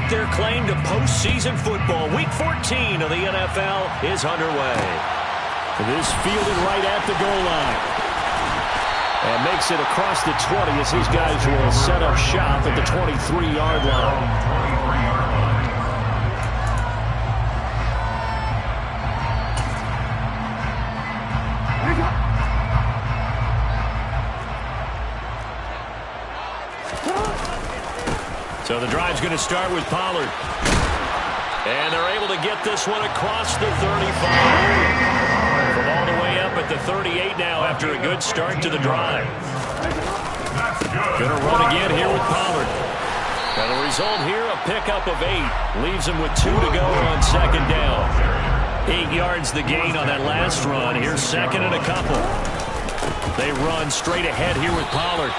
stake their claim to postseason football. Week 14 of the NFL is underway. This fielded right at the goal line. And makes it across the 20 as his guys will set up shop at the 23-yard line. So the drive's going to start with Pollard. And they're able to get this one across the 35. From all the way up at the 38 now after a good start to the drive. Going to run again here with Pollard. And the result here, a pickup of 8. Leaves him with 2 to go on second down. 8 yards the gain on that last run. Here's second and a couple. They run straight ahead here with Pollard.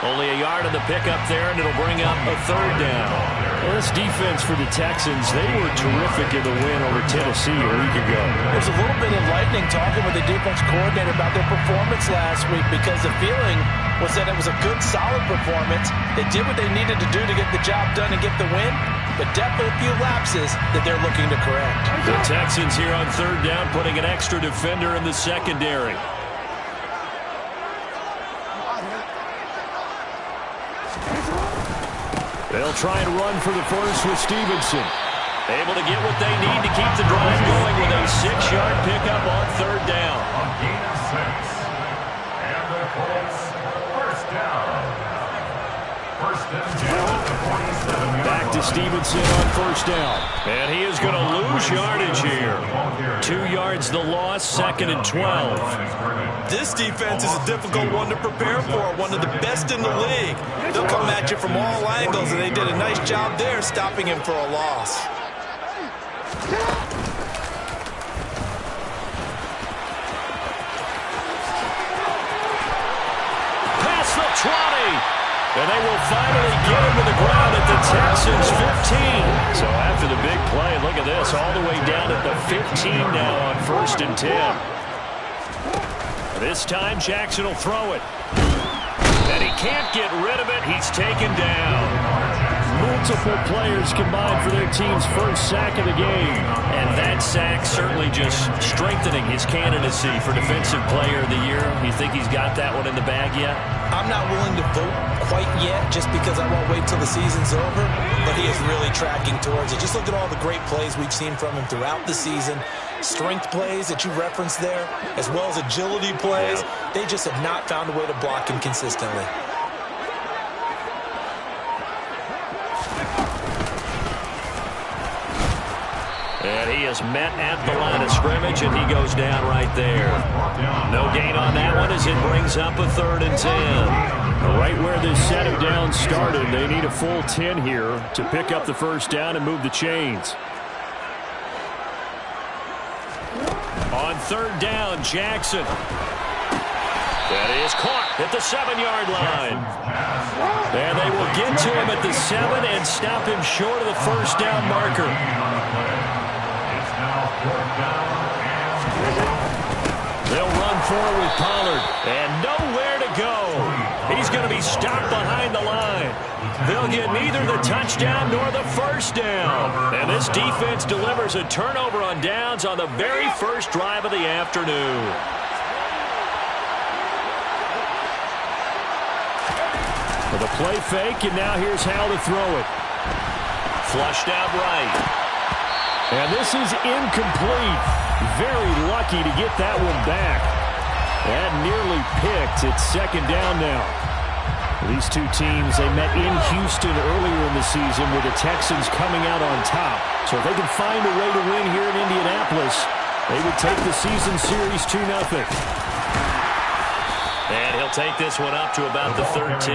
Only a yard on the pickup there, and it'll bring up a third down. Well, this defense for the Texans, they were terrific in the win over Tennessee a week ago. It was a little bit enlightening talking with the defense coordinator about their performance last week because the feeling was that it was a good, solid performance. They did what they needed to do to get the job done and get the win, but definitely a few lapses that they're looking to correct. The Texans here on third down putting an extra defender in the secondary. They'll try and run for the first with Stevenson. Able to get what they need to keep the drive going with a 6-yard pickup on third down. Gain of 6. And the Colts first down. First and 10 at the 47-yard. Back to Stevenson on first down. And he is going to lose yardage here. 2 yards the loss, second and 12. This defense is a difficult one to prepare for, one of the best in the league. They'll come at you from all angles, and they did a nice job there stopping him for a loss. Past the 20. And they will finally get him to the ground at the Texans' 15. So after the big play, look at this, all the way down at the 15 now on first and 10. This time, Jackson will throw it. And he can't get rid of it. He's taken down. Multiple players combined for their team's first sack of the game. And that sack certainly just strengthening his candidacy for Defensive Player of the Year. You think he's got that one in the bag yet? I'm not willing to vote quite yet just because I won't wait till the season's over, but he is really tracking towards it. Just look at all the great plays we've seen from him throughout the season. Strength plays that you referenced there, as well as agility plays. They just have not found a way to block him consistently. And he is met at the line of scrimmage, and he goes down right there. No gain on that one as it brings up a third and 10. Right where this set of downs started, they need a full 10 here to pick up the first down and move the chains. On third down, Jackson. That is caught at the 7-yard line. And they will get to him at the 7 and stop him short of the first down marker. They'll run forward with Pollard. And nowhere to go. He's going to be stopped behind the line. They'll get neither the touchdown nor the first down. And this defense delivers a turnover on downs on the very first drive of the afternoon. With a play fake, and now here's how to throw it. Flushed out right. And this is incomplete. Very lucky to get that one back. And nearly picked. It's second down now. These two teams, they met in Houston earlier in the season with the Texans coming out on top. So if they can find a way to win here in Indianapolis, they would take the season series 2-0. And he'll take this one up to about the 13.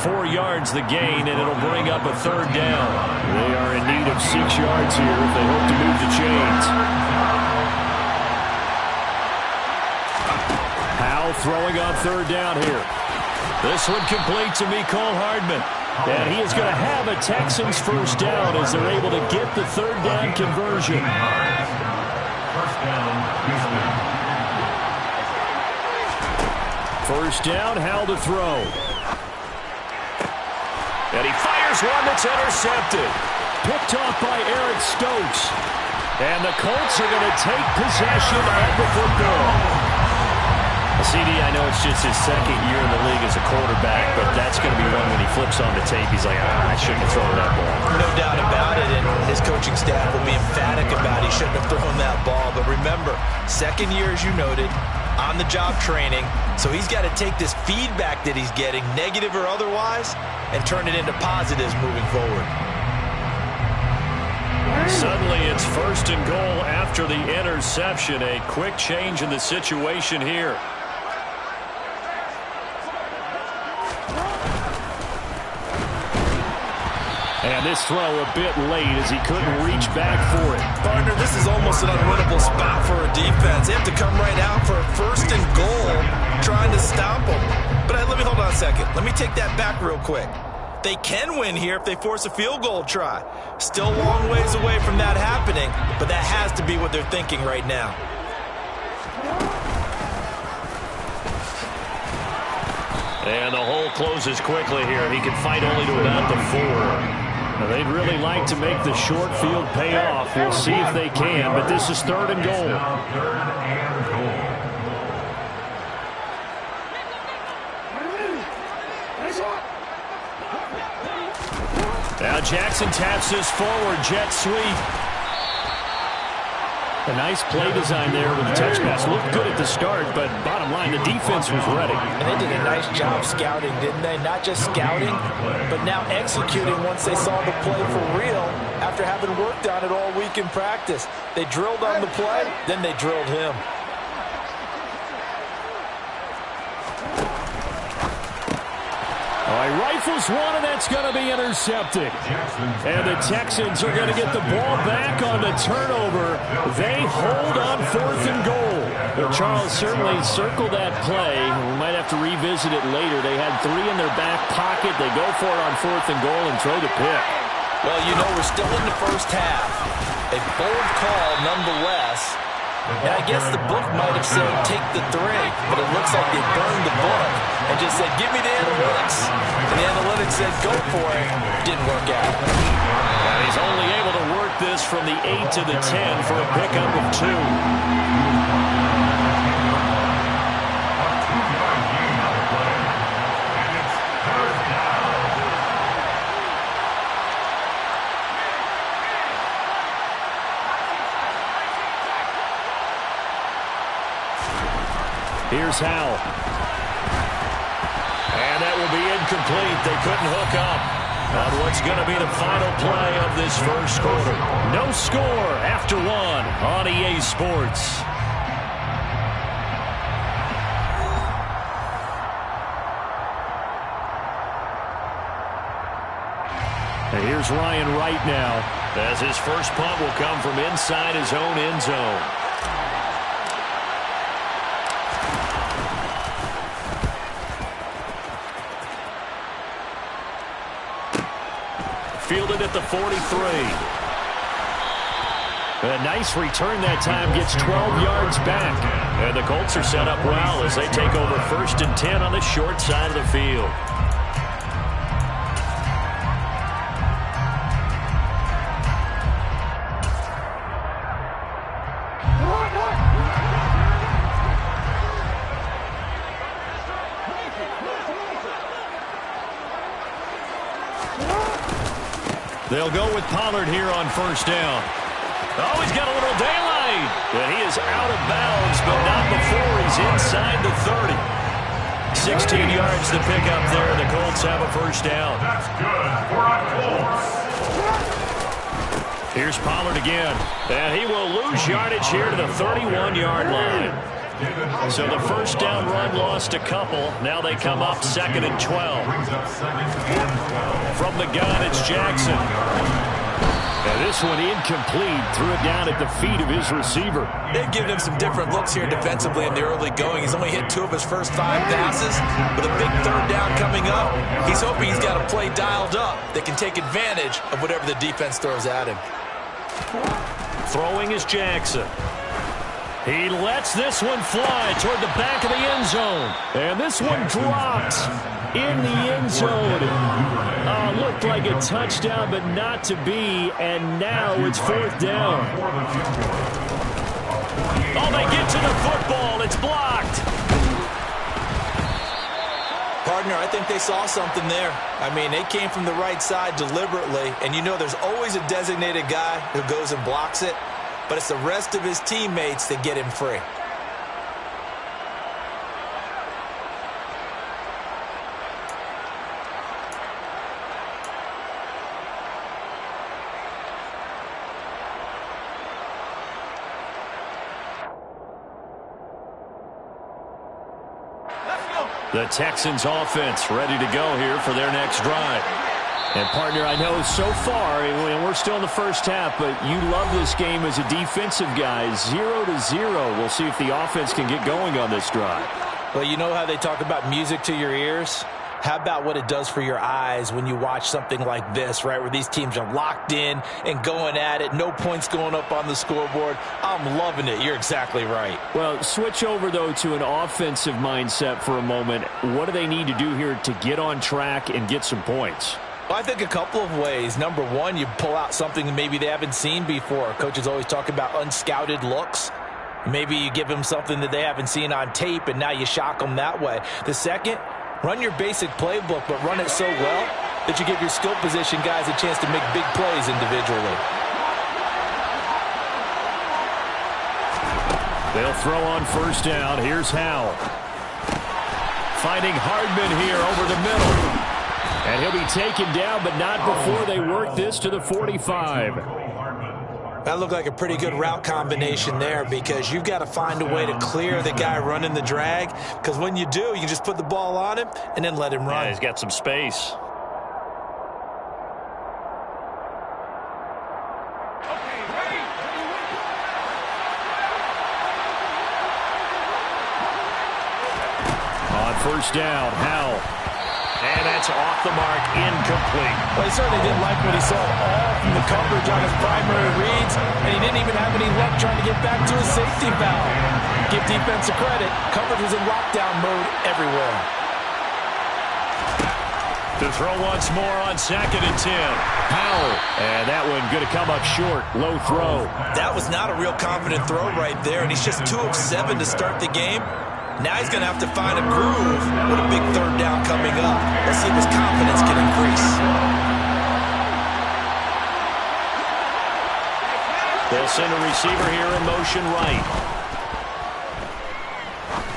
4 yards the gain, and it'll bring up a third down. They are in need of 6 yards here if they hope to move the chains. Powell throwing on third down here. This one complete to Mecole Hardman. And he is going to have a Texans first down as they're able to get the third down conversion. First down, Houston. First down, Howell to throw. And he fires Here's one that's intercepted. Picked off by Eric Stokes. And the Colts are going to take possession of the football. CD, I know it's just his second year in the league as a quarterback, but that's going to be one when he flips on the tape. He's like, I shouldn't have thrown that ball. No doubt about it, and his coaching staff will be emphatic about he shouldn't have thrown that ball. But remember, second year, as you noted, on-the-job training, so he's got to take this feedback that he's getting, negative or otherwise, and turn it into positives moving forward. Suddenly, it's 1st and goal after the interception. A quick change in the situation here. And this throw a bit late as he couldn't reach back for it. Partner, this is almost an unwinnable spot for a defense. They have to come right out for a 1st and goal, trying to stop them. But let me hold on a second. Let me take that back real quick. They can win here if they force a field goal try. Still a long ways away from that happening, but that has to be what they're thinking right now. And the hole closes quickly here. He can fight only to about the 4. Now, they'd really like to make the short field pay off. We'll see if they can, but this is 3rd and goal. Now Jackson taps this forward, jet sweep. A nice play design there with the touch pass. Looked good at the start, but bottom line, the defense was ready. And they did a nice job scouting, didn't they? Not just scouting, but now executing once they saw the play for real after having worked on it all week in practice. They drilled on the play, then they drilled him. All right, rifles one, and that's going to be intercepted. And the Texans are going to get the ball back on the turnover. They hold on 4th and goal. Well, Charles, certainly circle that play. We might have to revisit it later. They had 3 in their back pocket. They go for it on 4th and goal and throw the pick. Well, you know, we're still in the first half. A bold call nonetheless. And I guess the book might have said, take the 3, but it looks like they burned the book and just said, give me the analytics. And the analytics said, go for it. Didn't work out. And he's only able to work this from the 8 to the 10 for a pickup of 2. Here's Howell. And that will be incomplete. They couldn't hook up on what's going to be the final play of this first quarter. No score after 1 on EA Sports. And here's Ryan Wright now, as his first punt will come from inside his own end zone. Fielded at the 43. A nice return that time, gets 12 yards back. And the Colts are set up well as they take over 1st and 10 on the short side of the field. They'll go with Pollard here on 1st down. Oh, he's got a little daylight. And he is out of bounds, but not before he's inside the 30. 16 yards to pick up there. The Colts have a 1st down. That's good for our Colts. Here's Pollard again. And he will lose yardage here to the 31-yard line. So the 1st down run lost a couple. Now they come up 2nd and 12. From the gun, it's Jackson. And this one incomplete. Threw it down at the feet of his receiver. They've given him some different looks here defensively in the early going. He's only hit 2 of his first 5 passes. With a big 3rd down coming up, he's hoping he's got a play dialed up that can take advantage of whatever the defense throws at him. Throwing is Jackson. He lets this one fly toward the back of the end zone. And this one dropped. in the end zone. Looked like a touchdown, but not to be, and now it's fourth down. Oh, they get to the football. It's blocked. Partner, I think they saw something there. I mean, they came from the right side deliberately, and you know there's always a designated guy who goes and blocks it, but it's the rest of his teammates that get him free. The Texans offense ready to go here for their next drive. And, partner, I know so far, and we're still in the first half, but you love this game as a defensive guy. 0-0. We'll see if the offense can get going on this drive. Well, you know how they talk about music to your ears? How about what it does for your eyes when you watch something like this, right, where these teams are locked in and going at it, no points going up on the scoreboard? I'm loving it. You're exactly right. Well, switch over, though, to an offensive mindset for a moment. What do they need to do here to get on track and get some points? Well, I think a couple of ways. Number one, you pull out something that maybe they haven't seen before. Coaches always talk about unscouted looks. Maybe you give them something that they haven't seen on tape, and now you shock them that way. The second, run your basic playbook, but run it so well that you give your skill position guys a chance to make big plays individually. They'll throw on first down. Here's Howell. Finding Hardman here over the middle. And he'll be taken down, but not before they work this to the 45. That looked like a pretty good route combination there because you've got to find a way to clear the guy running the drag, because when you do, you can just put the ball on him and then let him run. Yeah, he's got some space. On first down, Howell. And that's off the mark, incomplete. Well, he certainly didn't like what he saw at all from the coverage on his primary reads, and he didn't even have any luck trying to get back to his safety valve. Give defense a credit. Coverage was in lockdown mode everywhere. To throw once more on 2nd and 10. Howell. And that one going to come up short. Low throw. That was not a real confident throw right there, and he's just 2 of 7 to start the game. Now he's going to have to find a groove with a big third down coming up. Let's see if his confidence can increase. They'll send a receiver here in motion right.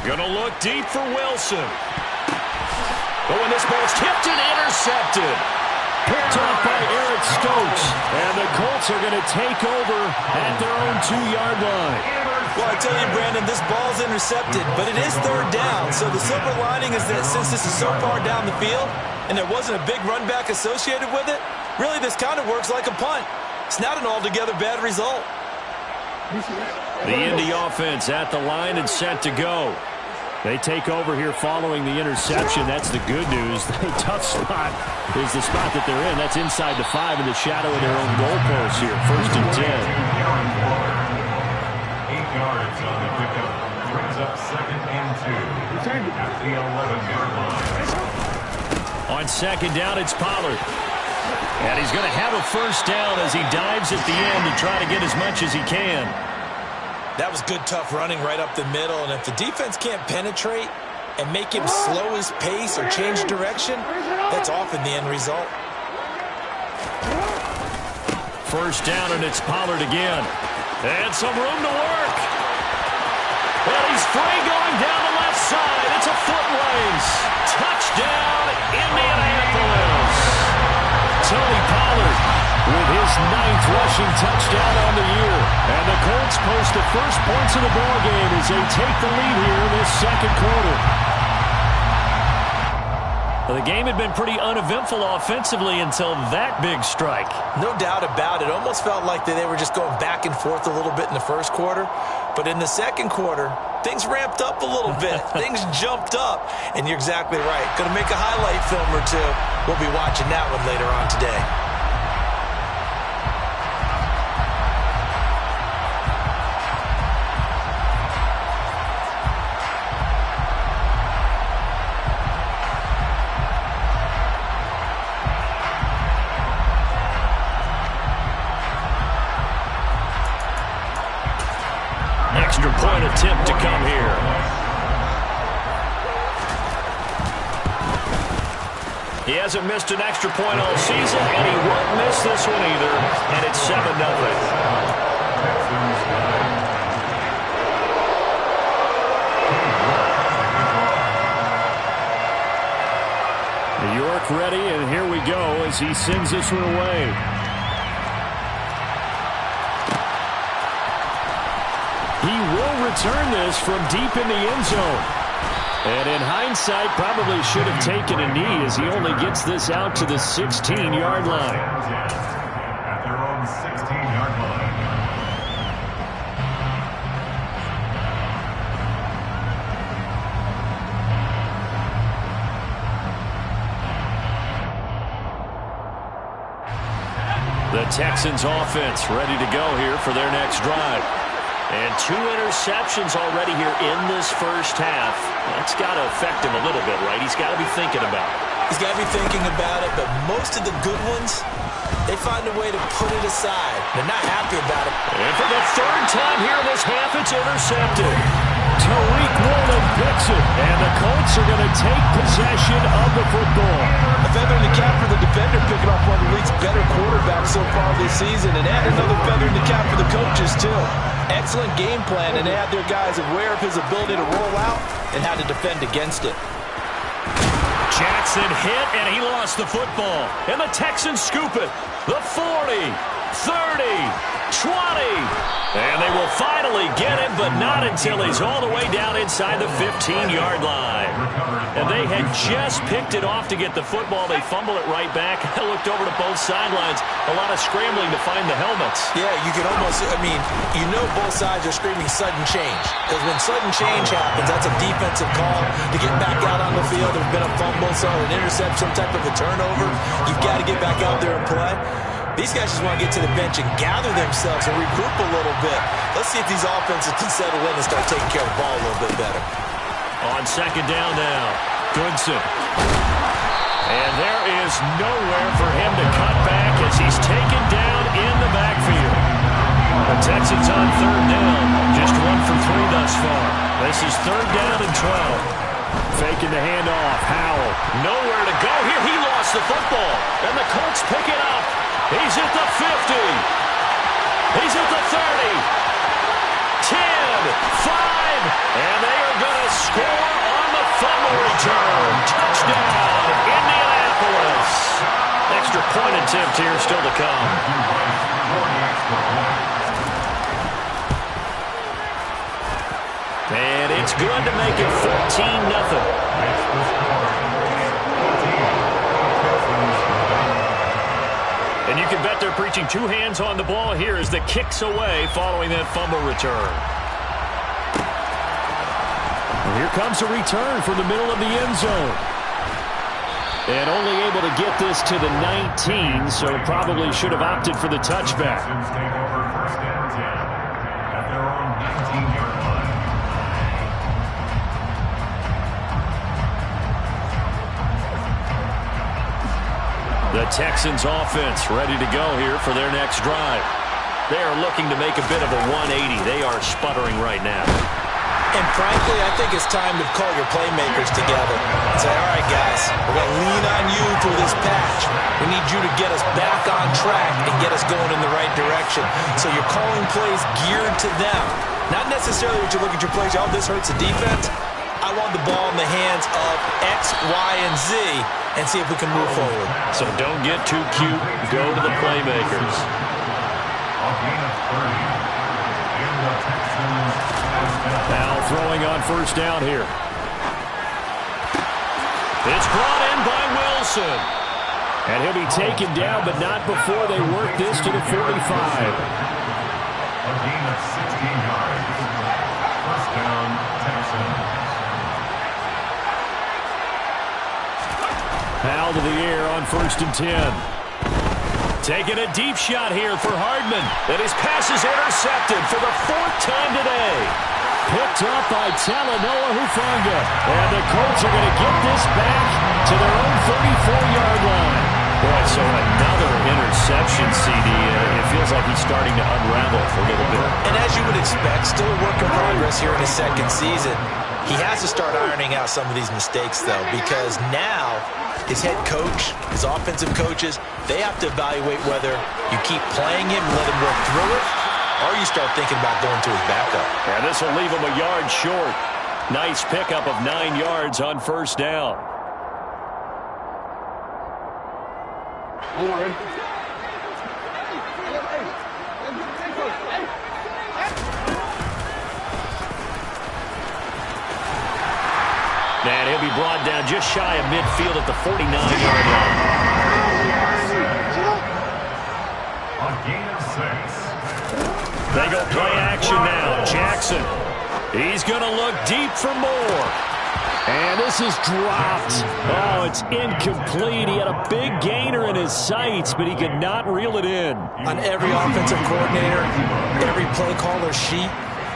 Going to look deep for Wilson. But when this ball's tipped and intercepted. Picked off by Eric Stokes. And the Colts are going to take over at their own 2-yard line. Well, I tell you, Brandon, this ball's intercepted, but it is third down. So the silver lining is that since this is so far down the field and there wasn't a big run back associated with it, really this kind of works like a punt. It's not an altogether bad result. The Indy offense at the line and set to go. They take over here following the interception. That's the good news. The tough spot is the spot that they're in. That's inside the 5 in the shadow of their own goalpost here. 1st and 10. 8 yards on the pickup. Brings up 2nd and 2 at the 11-yard line. On 2nd down, it's Pollard. And he's going to have a first down as he dives at the end to try to get as much as he can. That was good, tough running right up the middle. And if the defense can't penetrate and make him slow his pace or change direction, that's often the end result. First down, and it's Pollard again. And some room to work. Well, he's free going down the left side. It's a foot race. Touchdown, Indianapolis. Tony Pollard with his 9th rushing touchdown on the year. And the Colts post the first points of the ballgame as they take the lead here in this 2nd quarter. Well, the game had been pretty uneventful offensively until that big strike. No doubt about it. Almost felt like they were just going back and forth a little bit in the first quarter. But in the 2nd quarter, things ramped up a little bit. Things jumped up. And you're exactly right. Going to make a highlight film or two. We'll be watching that one later on today. extra point attempt to come here. He hasn't missed an extra point all season, and he won't miss this one either, and it's 7-0. New York ready, and here we go as he sends this one away. He will return this from deep in the end zone. And in hindsight, probably should have taken a knee as he only gets this out to the 16-yard line. At their own 16-yard line. The Texans offense ready to go here for their next drive. And 2 interceptions already here in this first half. That's got to affect him a little bit, right? He's got to be thinking about it. He's got to be thinking about it, but most of the good ones, they find a way to put it aside. They're not happy about it. And for the 3rd time here in this half, it's intercepted. Tariq Woolen picks it, and the Colts are going to take possession of the football. A feather in the cap for the defender, picking off one of the league's better quarterbacks so far this season, and add another feather in the cap for the coaches, too. Excellent game plan, and they had their guys aware of his ability to roll out and how to defend against it. Jackson hit, and he lost the football. And the Texans scoop it. The 40, 30, 20. And they will finally get him, but not until he's all the way down inside the 15-yard line. And they had just picked it off to get the football. They fumble it right back. I looked over to both sidelines. A lot of scrambling to find the helmets. Yeah, you can almost, you know both sides are screaming sudden change. Because when sudden change happens, that's a defensive call to get back out on the field. There's been a fumble, so an interception, some type of a turnover. You've got to get back out there and play. These guys just want to get to the bench and gather themselves and regroup a little bit. Let's see if these offenses can settle in and start taking care of the ball a little bit better. On 2nd down now, Goodson. And there is nowhere for him to cut back as he's taken down in the backfield. The Texans on 3rd down, just 1 for 3 thus far. This is 3rd down and 12. Faking the handoff, Howell. Nowhere to go here. He lost the football, and the Colts pick it up. He's at the 50. He's at the 30. 10, 5, and they are going to score on the fumble return. Touchdown, Indianapolis. Extra point attempt here still to come. And it's good to make it 14-0. And you can bet they're preaching 2 hands on the ball here as the kick's away following that fumble return. And here comes a return from the middle of the end zone. And only able to get this to the 19, so probably should have opted for the touchback. Take over 1st and 10 at their own 19-yard line. The Texans offense ready to go here for their next drive. They are looking to make a bit of a 180. They are sputtering right now. And frankly, I think it's time to call your playmakers together and say, all right, guys, we're going to lean on you through this patch. We need you to get us back on track and get us going in the right direction. So you're calling plays geared to them. Not necessarily what you look at your plays, oh, this hurts the defense. I want the ball in the hands of X, Y, and Z and see if we can move forward. So don't get too cute. Go to the playmakers. Now throwing on 1st down here. It's brought in by Wilson. And he'll be taken down, but not before they work this to the 45. A gain of 16 yards. 1st down, Texans. Powell to the air on 1st and 10. Taking a deep shot here for Hardman. And his pass is intercepted for the 4th time today. Picked up by Talanoa Hufanga. And the Colts are going to get this back to their own 34-yard line. Boy, so another interception, CD. You feel feels like he's starting to unravel a little bit. And as you would expect, still a work in progress here in his second season. He has to start ironing out some of these mistakes, though, because now his head coach, his offensive coaches, they have to evaluate whether you keep playing him and let him work through it, or you start thinking about going to his backup. And this will leave him a yard short. Nice pickup of 9 yards on first down. And he'll be brought down just shy of midfield at the 49-yard line. On gain of 6. They go play action now. Jackson. He's going to look deep for more. And this is dropped. Oh, it's incomplete. He had a big gainer in his sights, but he could not reel it in. On every offensive coordinator, every play caller sheet,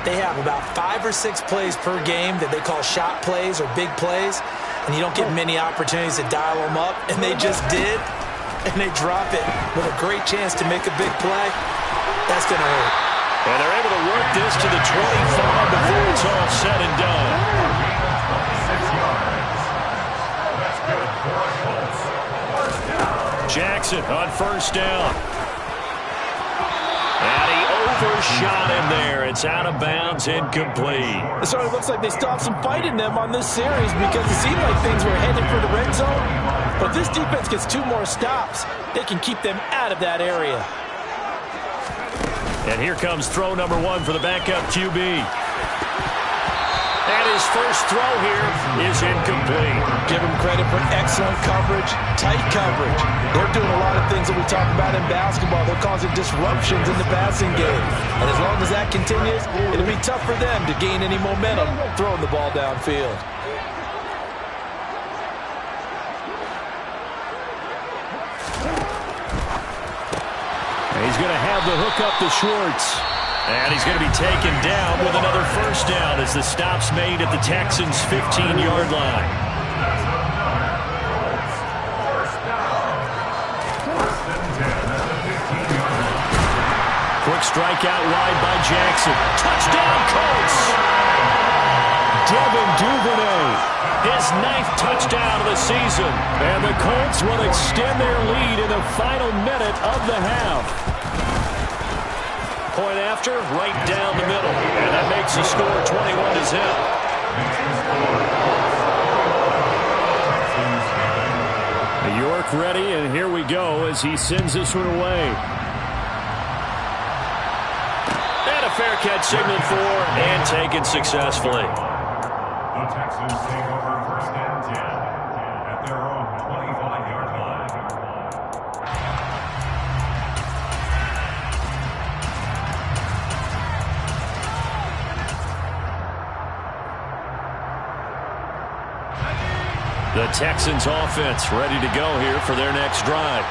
they have about 5 or 6 plays per game that they call shot plays or big plays, and you don't get many opportunities to dial them up, and they just did, and they drop it with a great chance to make a big play. That's going to hurt. And they're able to work this to the 25 before it's all said and done. 6 yards. That's good for a Colts. First down. Jackson on first down. And he overshot him there. It's out of bounds, incomplete. It sort of looks like they stopped some fight in them on this series because it seemed like things were headed for the red zone. But if this defense gets 2 more stops, they can keep them out of that area. And here comes throw number 1 for the backup QB. And his first throw here is incomplete. Give him credit for excellent coverage, tight coverage. They're doing a lot of things that we talk about in basketball. They're causing disruptions in the passing game. And as long as that continues, it'll be tough for them to gain any momentum throwing the ball downfield. He's going to have the hook up to Schwartz. And he's going to be taken down with another first down as the stop's made at the Texans' 15-yard line. First down. First and 10 at the 15-yard line. Quick strike out wide by Jackson. Touchdown, Colts! Devin Duvernay. His 9th touchdown of the season. And the Colts will extend their lead in the final minute of the half. Point after, right down the middle. And that makes the score 21-0. York ready, and here we go as he sends this one away. And a fair catch signaled for and taken successfully. The Texans take over first and 10 at their own 25-yard line. The Texans offense ready to go here for their next drive.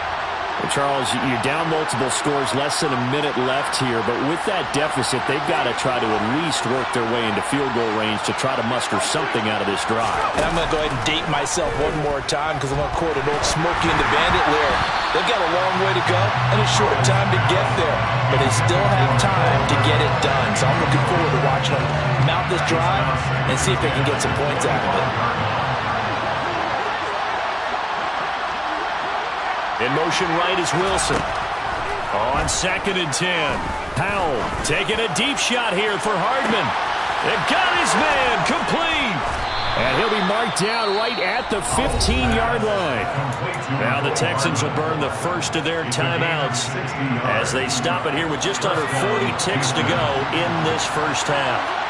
Well, Charles, you're down multiple scores, less than a minute left here, but with that deficit, they've got to try to at least work their way into field goal range to try to muster something out of this drive. And I'm going to go ahead and date myself one more time because I'm going to quote an old Smokey and the Bandit lyric. They've got a long way to go and a short time to get there, but they still have time to get it done. So I'm looking forward to watching them mount this drive and see if they can get some points out of it. In motion right is Wilson. On 2nd and 10. Powell taking a deep shot here for Hardman. They've got his man complete. And he'll be marked down right at the 15-yard line. Now the Texans will burn the first of their timeouts as they stop it here with just under 40 ticks to go in this first half.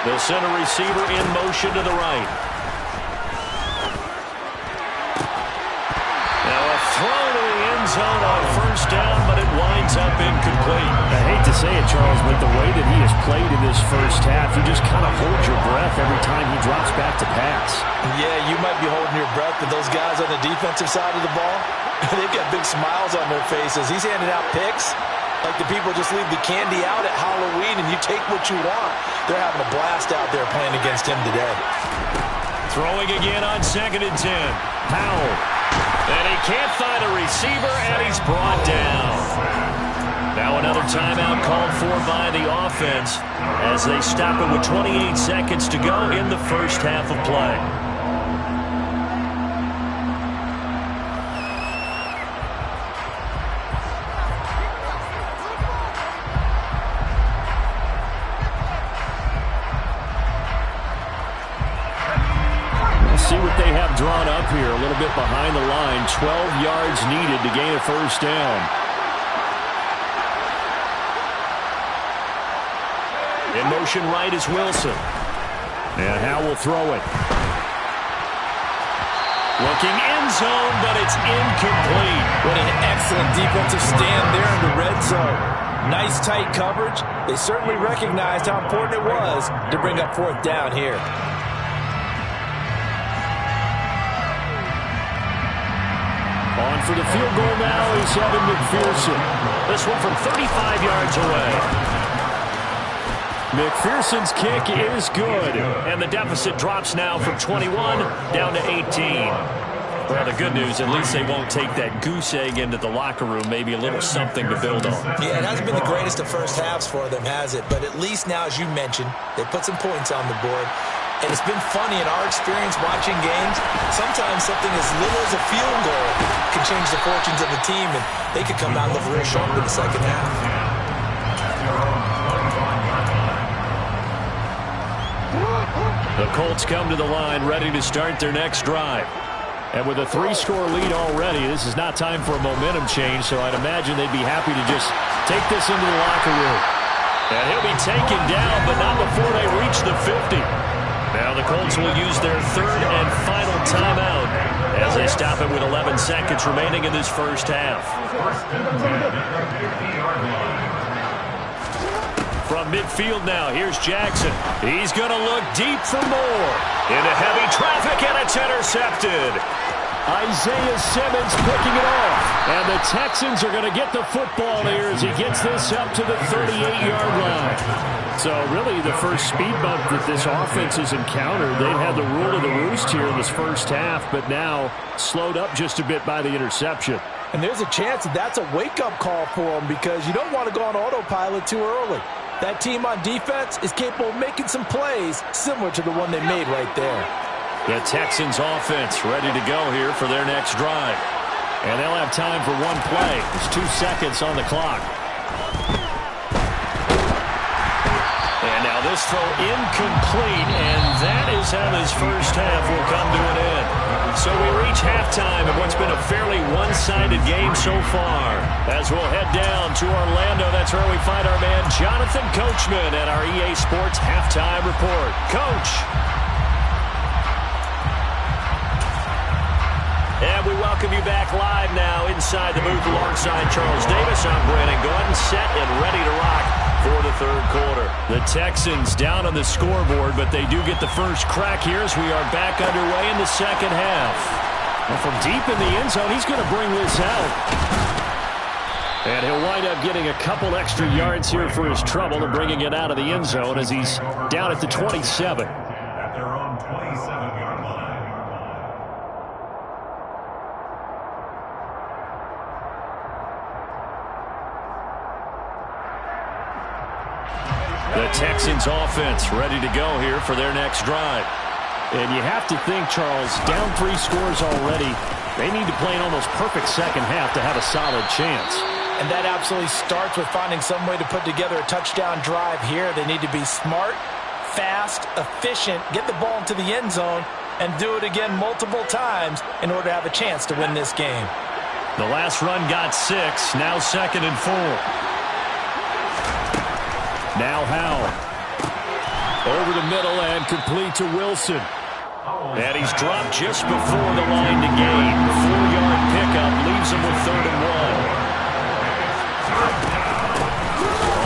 The center receiver in motion to the right. Now a throw to the end zone on first down, but it winds up incomplete. I hate to say it, Charles, but the way that he has played in this first half, you just kind of hold your breath every time he drops back to pass. Yeah, you might be holding your breath, but those guys on the defensive side of the ball, they've got big smiles on their faces. He's handing out picks like the people just leave the candy out at Halloween and you take what you want. They're having a blast out there playing against him today. Throwing again on 2nd and 10. Powell. And he can't find a receiver, and he's brought down. Now another timeout called for by the offense as they stop it with 28 seconds to go in the first half of play. See what they have drawn up here. A little bit behind the line. 12 yards needed to gain a first down. In motion right is Wilson. And Howe will throw it. Looking end zone, but it's incomplete. What an excellent defensive stand there in the red zone. Nice tight coverage. They certainly recognized how important it was to bring up 4th down here. On for the field goal now is Evan McPherson. This one from 35 yards away. McPherson's kick is good. And the deficit drops now from 21 down to 18. Well, the good news, at least they won't take that goose egg into the locker room. Maybe a little something to build on. Yeah, it hasn't been the greatest of first halves for them, has it? But at least now, as you mentioned, they put some points on the board. And it's been funny in our experience watching games. Sometimes something as little as a field goal can change the fortunes of a team, and they could come out and look real sharp in the second half. The Colts come to the line ready to start their next drive. And with a 3-score lead already, this is not time for a momentum change, so I'd imagine they'd be happy to just take this into the locker room. And he'll be taken down, but not before they reach the 50. Now the Colts will use their 3rd and final timeout as they stop it with 11 seconds remaining in this first half. From midfield now, here's Jackson. He's going to look deep for more. Into heavy traffic, and it's intercepted. Isaiah Simmons picking it off. And the Texans are going to get the football here as he gets this up to the 38-yard line. So really the first speed bump that this offense has encountered. They've had the rule of the roost here in this first half, but now slowed up just a bit by the interception. And there's a chance that that's a wake-up call for them because you don't want to go on autopilot too early. That team on defense is capable of making some plays similar to the one they made right there. The Texans offense ready to go here for their next drive. And they'll have time for one play. There's 2 seconds on the clock. And now this throw incomplete, and that is how this first half will come to an end. So we reach halftime of what's been a fairly one-sided game so far. As we'll head down to Orlando, that's where we find our man Jonathan Coachman at our EA Sports Halftime Report. Coach. And we welcome you back live now inside the booth alongside Charles Davis. I'm Brandon Gordon, set and ready to rock for the 3rd quarter. The Texans down on the scoreboard, but they do get the first crack here as we are back underway in the second half. Well, from deep in the end zone, he's going to bring this out. And he'll wind up getting a couple extra yards here for his trouble and bringing it out of the end zone as he's down at the 27. At their own 27-yard line. The Texans offense ready to go here for their next drive. And you have to think, Charles, down 3 scores already. They need to play an almost perfect second half to have a solid chance. And that absolutely starts with finding some way to put together a touchdown drive here. They need to be smart, fast, efficient, get the ball into the end zone, and do it again multiple times in order to have a chance to win this game. The last run got 6, now 2nd and 4. Now Howe. Over the middle and complete to Wilson. And he's dropped just before the line to gain. 4-yard pickup leaves him with 3rd and 1.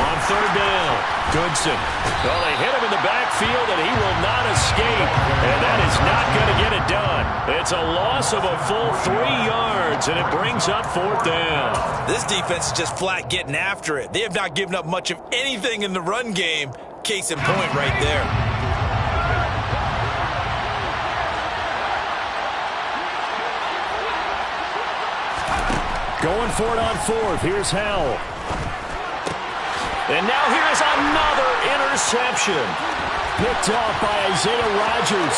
On 3rd down, Goodson. Well, they hit him in the backfield, and he will not escape. And that is not going to get it done. It's a loss of a full 3 yards, and it brings up 4th down. This defense is just flat getting after it. They have not given up much of anything in the run game. Case in point right there. Going for it on fourth. Here's Howell. And now here's another interception. Picked off by Isaiah Rodgers.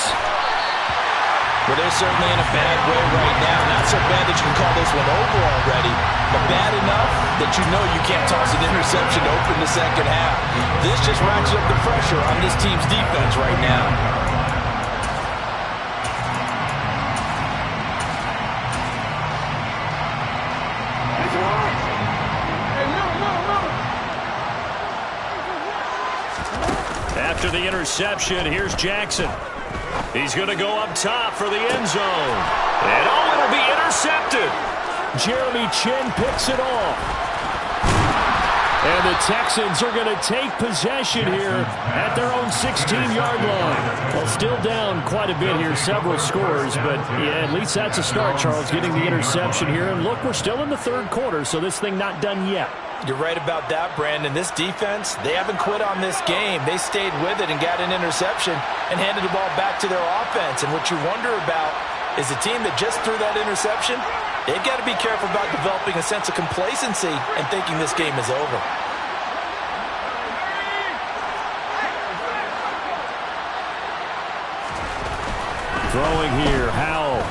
Well, they're certainly in a bad way right now. Not so bad that you can call this one over already, but bad enough that you know you can't toss an interception to open the second half. This just ratchets up the pressure on this team's defense right now. After the interception, here's Jackson. He's going to go up top for the end zone. And oh, it'll be intercepted. Jeremy Chin picks it off. And the Texans are going to take possession here at their own 16-yard line. Well, still down quite a bit here, several scores, but yeah, at least that's a start, Charles, getting the interception here. And look, we're still in the third quarter, so this thing not done yet. You're right about that, Brandon. This defense, they haven't quit on this game. They stayed with it and got an interception and handed the ball back to their offense. And what you wonder about is a team that just threw that interception, they've got to be careful about developing a sense of complacency and thinking this game is over. Throwing here, Howell.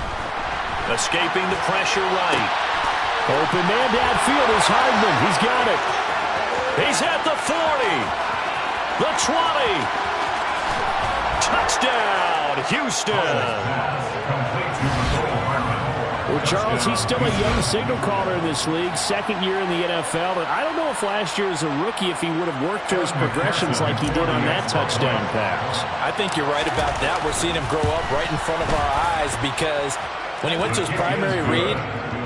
Escaping the pressure right. Open man downfield is Hardman. He's got it. He's at the 40. The 20. Touchdown, Houston. Well, Charles, he's still a young signal caller in this league, second year in the NFL. But I don't know if last year as a rookie, if he would have worked to his progressions like he did on that touchdown pass. I think you're right about that. We're seeing him grow up right in front of our eyes because when he went to his primary read,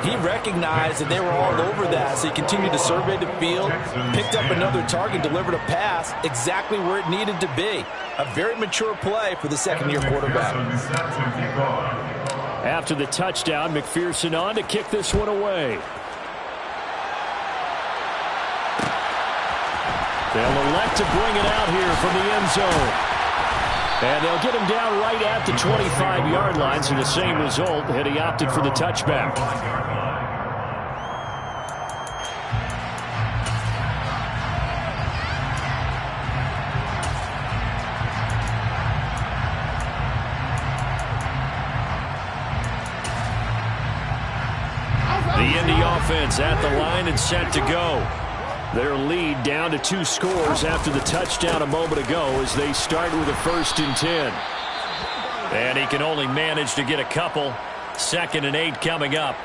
he recognized that they were all over that, so he continued to survey the field, picked up another target, delivered a pass exactly where it needed to be. A very mature play for the second-year quarterback. After the touchdown, McPherson on to kick this one away. They'll elect to bring it out here from the end zone. And they'll get him down right at the 25-yard line, so the same result, had he opted for the touchback. The Indy offense at the line and set to go. Their lead down to 2 scores after the touchdown a moment ago as they start with a 1st and 10. And he can only manage to get a couple. 2nd and 8 coming up.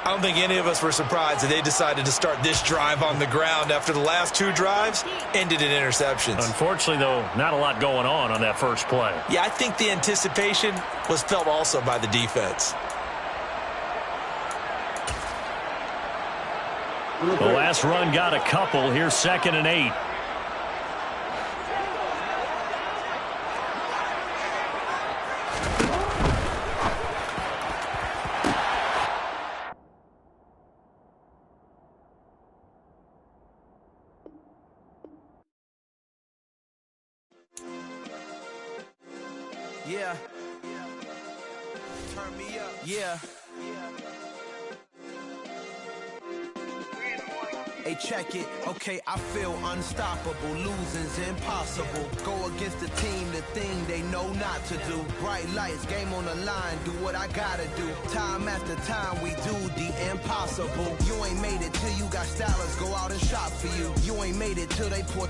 I don't think any of us were surprised that they decided to start this drive on the ground after the last 2 drives ended in interceptions. Unfortunately, though, not a lot going on that first play. Yeah, I think the anticipation was felt also by the defense. The last run got a couple. Here's 2nd and 8. Yeah. Turn me up. Yeah. Hey, check it. Okay, I feel unstoppable. Losing's impossible. Go against the team, the thing they know not to do. Bright lights, game on the line, do what I gotta do. Time after time, we do the impossible. You ain't made it till you got stylers go out and shop for you. You ain't made it till they put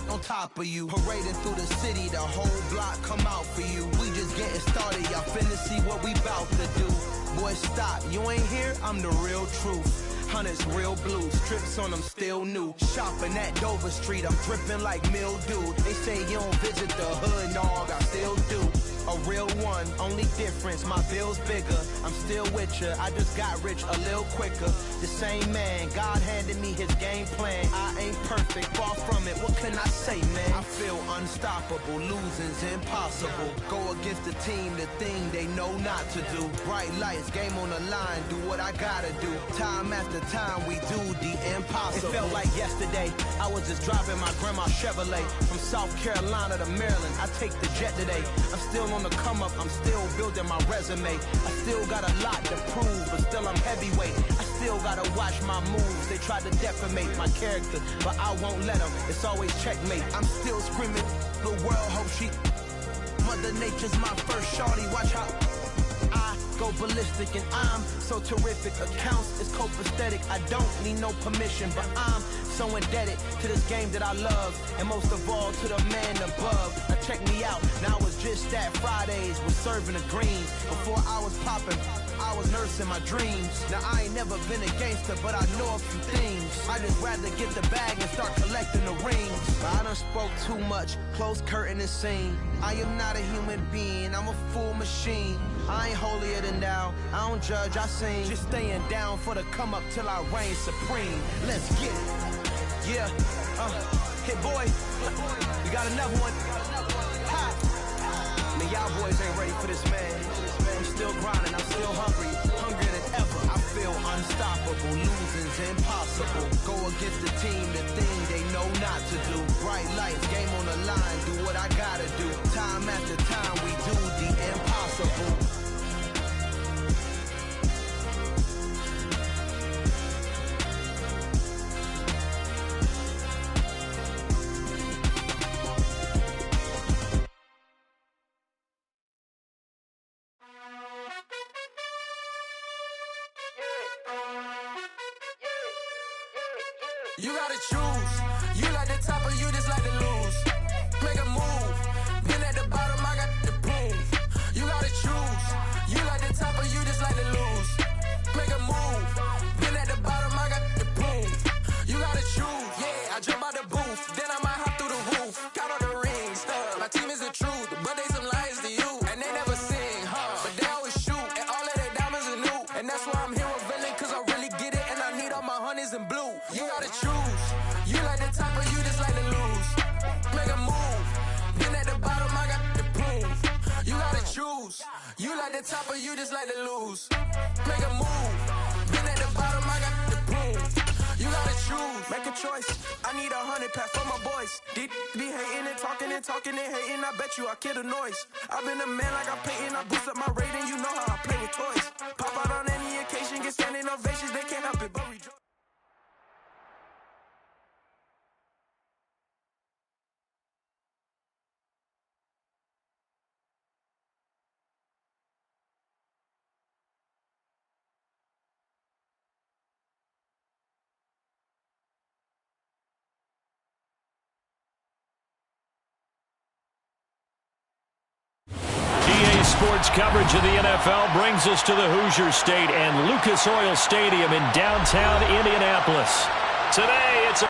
on top of you. Parading through the city, the whole block come out for you. We just getting started, y'all finna see what we bout to do. Boy, stop, you ain't here, I'm the real truth. Hunters, real blue, strips on them still new. Shopping at Dover Street, I'm dripping like mildew. They say you don't visit the hood, dog, I still do. A real one, only difference, my bill's bigger. I'm still with ya, I just got rich a little quicker. The same man, God handed me his game plan. I ain't perfect, far from it, what can I say, man? I feel unstoppable, losing's impossible. Go against the team, the thing they know not to do. Bright lights, game on the line, do what I gotta do. Time after time, we do the impossible. It felt like yesterday, I was just driving my grandma's Chevrolet. From South Carolina to Maryland, I take the jet today. I'm still on the come up, I'm still building my resume. I still got a lot to prove, but still I'm heavyweight. I still gotta watch my moves. They tried to defamate my character, but I won't let them. It's always checkmate. I'm still screaming, the world hope she... Mother Nature's my first shorty, watch how I go ballistic, and I'm so terrific. Accounts is copacetic, I don't need no permission, but I'm so indebted to this game that I love, and most of all to the man above. Now check me out, now it's just that Fridays was serving the greens. Before I was popping, I was nursing my dreams. Now I ain't never been a gangster, but I know a few things. I just rather get the bag and start collecting the rings. But I done spoke too much, close curtain and scene. I am not a human being, I'm a full machine. I ain't holier than thou, I don't judge, I sing. Just staying down for the come up till I reign supreme. Let's get it. Yeah, hey boy, we got another one. Ha. Man, y'all boys ain't ready for this, man. I'm still grinding, I'm still hungry, hungrier than ever. I feel unstoppable, losing's impossible. Go against the team, the thing they know not to do. Bright lights, game on the line, do what I gotta do. Time after time, we do the impossible. You gotta choose. You like the top or you just like to lose. Make a move. Been at the bottom, I got the proof. You gotta choose. You like the top or you just like to lose. Make a move. Been at the bottom, I got the proof. You gotta choose. Yeah, I jump out the booth. Then I might hop through the roof. Count all the rings. My team is the truth, but they some liars to you. And they never sing, but they always shoot. And all of their diamonds are new. And that's why I'm here revealing, cause I really get it. And I need all my honeys in blue. You gotta choose. You like the top or you just like to lose. Make a move. Been at the bottom, I got the proof. You gotta choose. You like the top or you just like to lose. Make a move. Been at the bottom, I got the proof. You gotta choose. Make a choice. I need 100 pack for my boys. Be hating and talking and talking and hating. I bet you I kill the noise. I've been a man like I'm Peyton. I boost up my rating. You know how I play with toys. Pop out on any occasion, get standing ovations. They can't help it but rejoice. Sports coverage of the NFL brings us to the Hoosier State and Lucas Oil Stadium in downtown Indianapolis. Today, it's a...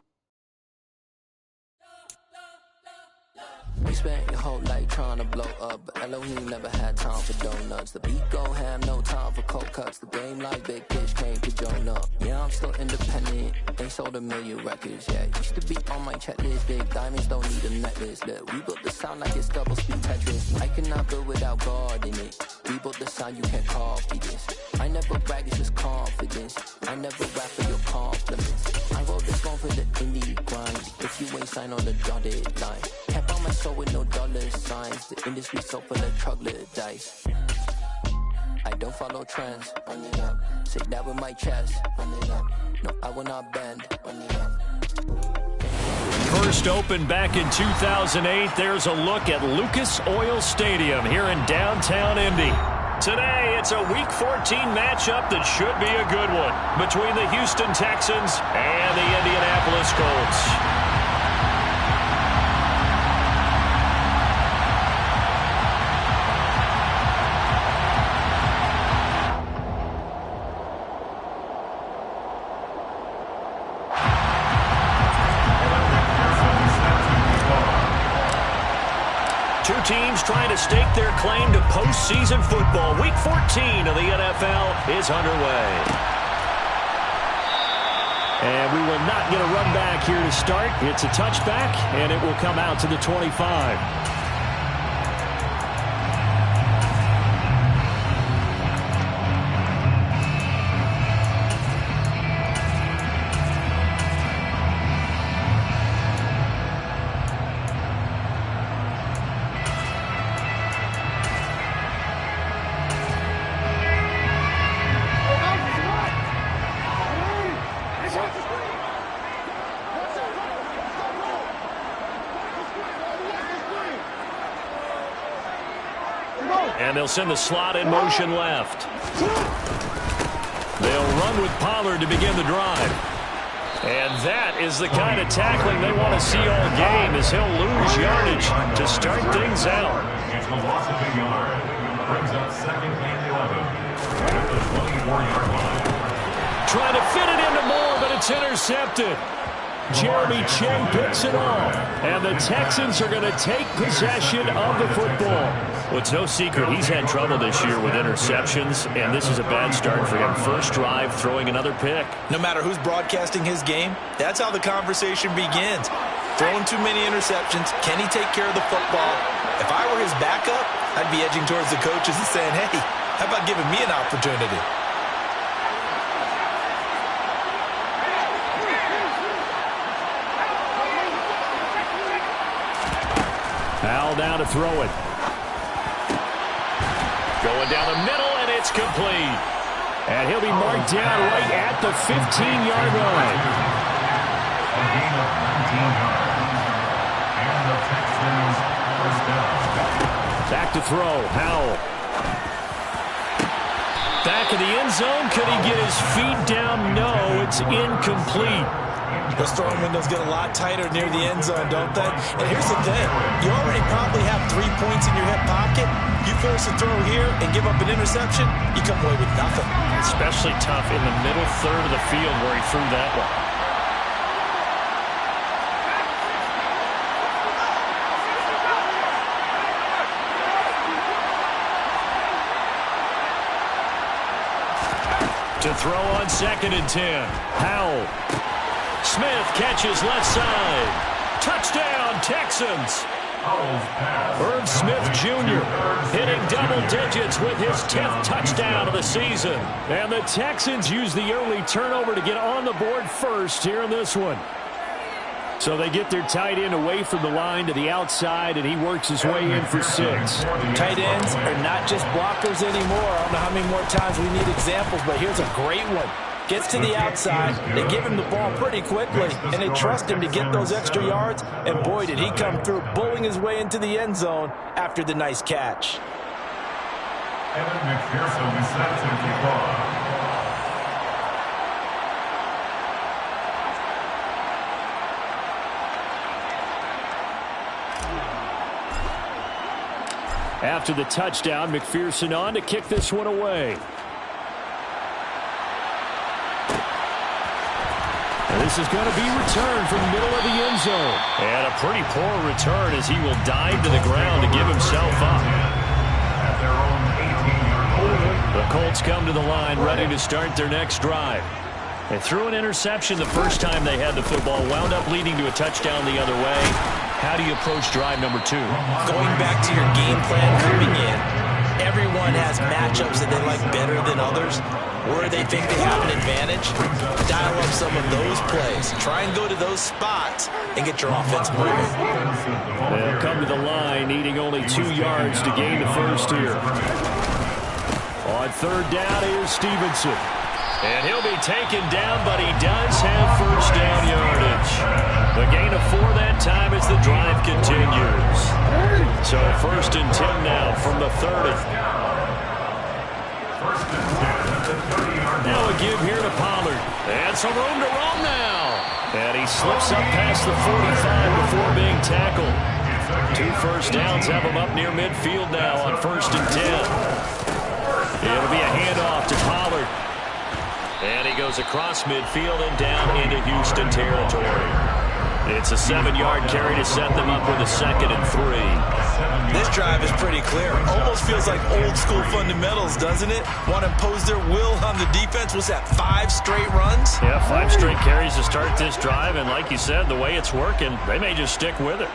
We spent your whole life trying to blow up, but Elohim never had time for donuts. The beat go ham, no time for cold cuts. The game like Big Fish came to join up. Yeah, I'm still independent, ain't sold 1 million records yet. Used to be on my checklist, big diamonds don't need a necklace. Look, we built the sound like it's double speed Tetris. I cannot build without God in it. We built the sound, you can't copy this. I never brag, it's just confidence. I never rap for your compliments. I wrote this one for the indie grind. If you ain't signed on the dotted line, can't buy my soul with no dollar signs. The industry so full of troglodytes. I don't follow trends. Run it up. Say that with my chest. Run it up. No, I will not bend. Run it up. First opened back in 2008. There's a look at Lucas Oil Stadium here in downtown Indy. Today, it's a Week 14 matchup that should be a good one between the Houston Texans and the Indianapolis Colts. Two teams trying to stake their claim to postseason football. Week 14 of the NFL is underway. And we will not get a run back here to start. It's a touchback, and it will come out to the 25. And they'll send the slot in motion left. They'll run with Pollard to begin the drive. And that is the kind of tackling they want to see all game, as he'll lose yardage to start things out. It's a loss of a yard. Brings up second and 11 at the 24-yard line. Trying to fit it into Moore, but it's intercepted. Jeremy Chinn picks it off, and the Texans are going to take possession of the football. Well, it's no secret he's had trouble this year with interceptions, and this is a bad start for him. First drive, throwing another pick. No matter who's broadcasting his game, that's how the conversation begins. Throwing too many interceptions, can he take care of the football? If I were his backup, I'd be edging towards the coaches and saying, hey, how about giving me an opportunity? Powell down to throw it. Going down the middle, and it's complete. And he'll be marked down right at the 15-yard line. A gain of 19 yards. And the Texans first down. Back to throw. Powell. Back in the end zone. Could he get his feet down? No, it's incomplete. Those throwing windows get a lot tighter near the end zone, don't they? And here's the thing. You already probably have 3 points in your hip pocket. You force a throw here and give up an interception, you come away with nothing. Especially tough in the middle third of the field where he threw that one. To throw on 2nd and 10. Powell. Smith catches left side. Touchdown, Texans. Irv Smith Jr. hitting double digits with his 10th touchdown of the season. And the Texans use the early turnover to get on the board first here in this one. So they get their tight end away from the line to the outside, and he works his way in for 6. Tight ends are not just blockers anymore. I don't know how many more times we need examples, but here's a great one. Gets to the outside, they give him the ball pretty quickly, and they trust him to get those extra yards, and boy, did he come through, bowling his way into the end zone after the nice catch. Evan McPherson set to kick off. After the touchdown, McPherson on to kick this one away. And this is going to be returned from the middle of the end zone. And a pretty poor return as he will dive to the ground to give himself up. At their own 18-yard line. The Colts come to the line ready to start their next drive. They threw an interception the first time they had the football, wound up leading to a touchdown the other way. How do you approach drive number 2? Going back to your game plan coming in, everyone has matchups that they like better than others, where they think they have an advantage. Dial up some of those plays. Try and go to those spots and get your offense moving. They'll come to the line, needing only 2 yards to gain the first here. On 3rd down, here's Stevenson. And he'll be taken down, but he does have first down yardage. The gain of 4 that time as the drive continues. So 1st and 10 now from the 30. Now a give here to Pollard. And some room to roam now. And he slips up past the 45 before being tackled. 2 first downs have him up near midfield now on 1st and 10. It'll be a handoff to Pollard. And he goes across midfield and down into Houston territory. It's a 7-yard carry to set them up with a 2nd and 3. This drive is pretty clear. Almost feels like old school fundamentals, doesn't it? Want to impose their will on the defense. Was that 5 straight runs? Yeah, 5 straight carries to start this drive. And like you said, the way it's working, they may just stick with it.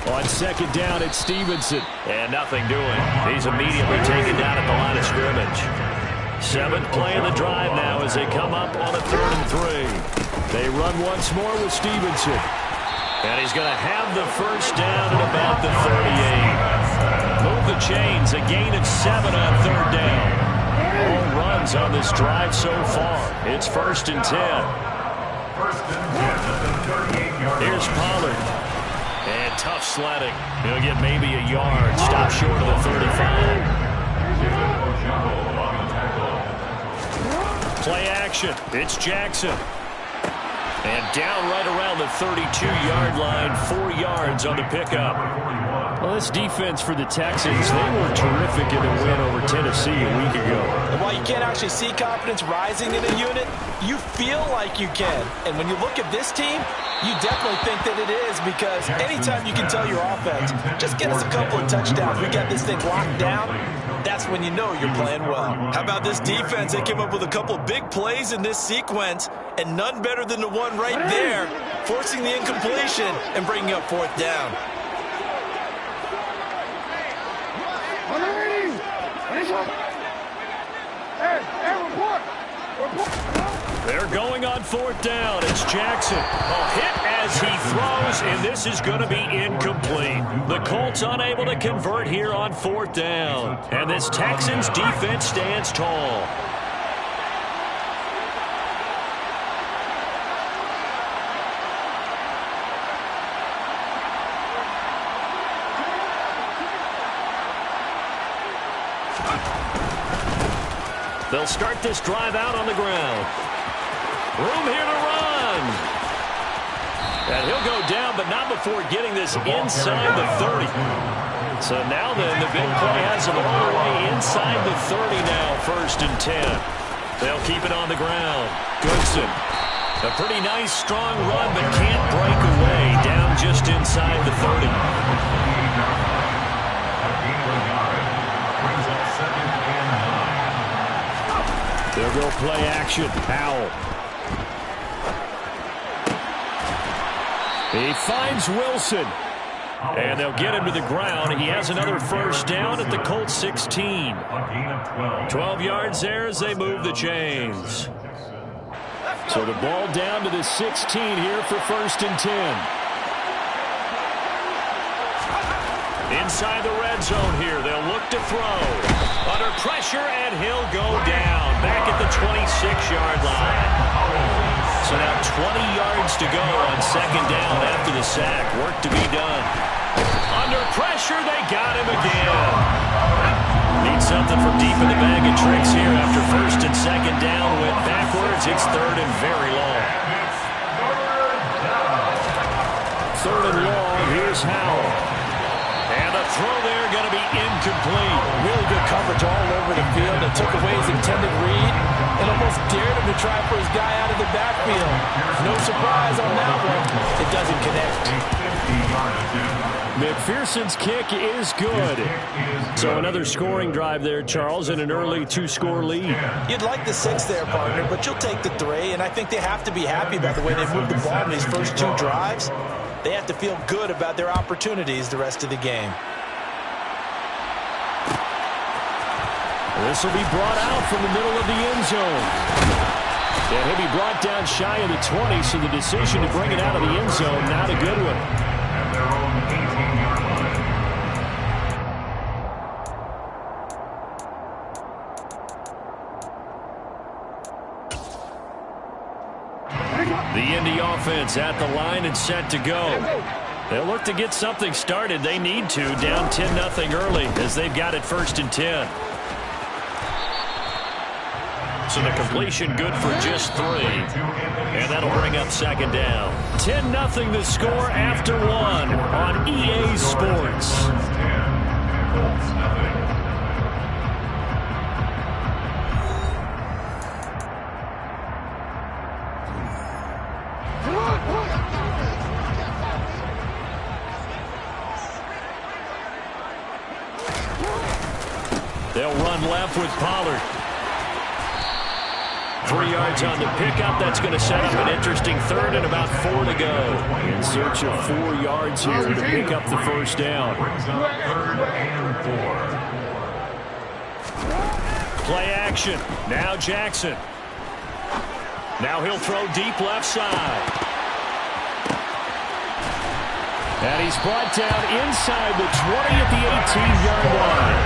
On 2nd down, it's Stevenson. And nothing doing. He's immediately taken down at the line of scrimmage. 7th play of the drive now as they come up on a 3rd and 3. They run once more with Stevenson. And he's going to have the first down at about the 38. Move the chains. A gain of 7 on 3rd down. All runs on this drive so far. It's 1st and 10. First and 10 at the 38-yard line. Here's Pollard. Tough sledding. He'll get maybe a yard. Stop short of the 35. Play action. It's Jackson. And down right around the 32-yard line. 4 yards on the pickup. Well, this defense for the Texans, they were terrific in the win over Tennessee a week ago. And while you can't actually see confidence rising in a unit, you feel like you can. And when you look at this team, you definitely think that it is, because anytime you can tell your offense, just get us a couple of touchdowns, we got this thing locked down, that's when you know you're playing well. How about this defense? They came up with a couple of big plays in this sequence, and none better than the one right there, forcing the incompletion and bringing up 4th down. They're going on 4th down. It's Jackson. A hit as he throws, and this is going to be incomplete. The Colts unable to convert here on 4th down. And this Texans defense stands tall. They'll start this drive out on the ground. Room here to run. And he'll go down, but not before getting this inside the 30. So now then, the big play has him all the way inside the 30 now, 1st and 10. They'll keep it on the ground. Goodson. A pretty nice, strong run, but can't break away. Down just inside the 30. They'll go play action. Powell. He finds Wilson. And they'll get him to the ground. He has another 1st down at the Colts 16. 12 yards there as they move the chains. So the ball down to the 16 here for 1st and 10. Inside the red zone here. They'll look to throw. Under pressure, and he'll go down. Back at the 26-yard line. So now 20 yards to go on 2nd down after the sack. Work to be done. Under pressure, they got him again. Need something from deep in the bag of tricks here after 1st and 2nd down. Went backwards. It's 3rd and very long. 3rd and long. Here's Howell. And the throw there going to be incomplete. Really good coverage all over the field. It took away his intended read and almost dared him to try for his guy out of the backfield. No surprise on that one. It doesn't connect. McPherson's kick is good. So another scoring drive there, Charles, and an early 2-score lead. You'd like the 6 there, partner, but you'll take the 3, and I think they have to be happy about the way they've moved the ball in these first 2 drives. They have to feel good about their opportunities the rest of the game. This will be brought out from the middle of the end zone. And he'll be brought down shy of the 20, so the decision to bring it out of the end zone, not a good one. At their own 18-yard line. The Indy offense at the line and set to go. They'll look to get something started. They need to. Down 10-0 early as they've got it 1st and 10. So the completion good for just 3. And that'll bring up 2nd down. 10-0 the score after 1 on EA Sports. They'll run left with Pollard. 3 yards on the pickup. That's going to set up an interesting 3rd and about 4 to go. In search of 4 yards here to pick up the 1st down. Play action. Now Jackson. Now he'll throw deep left side. And he's brought down inside the 20 at the 18-yard line.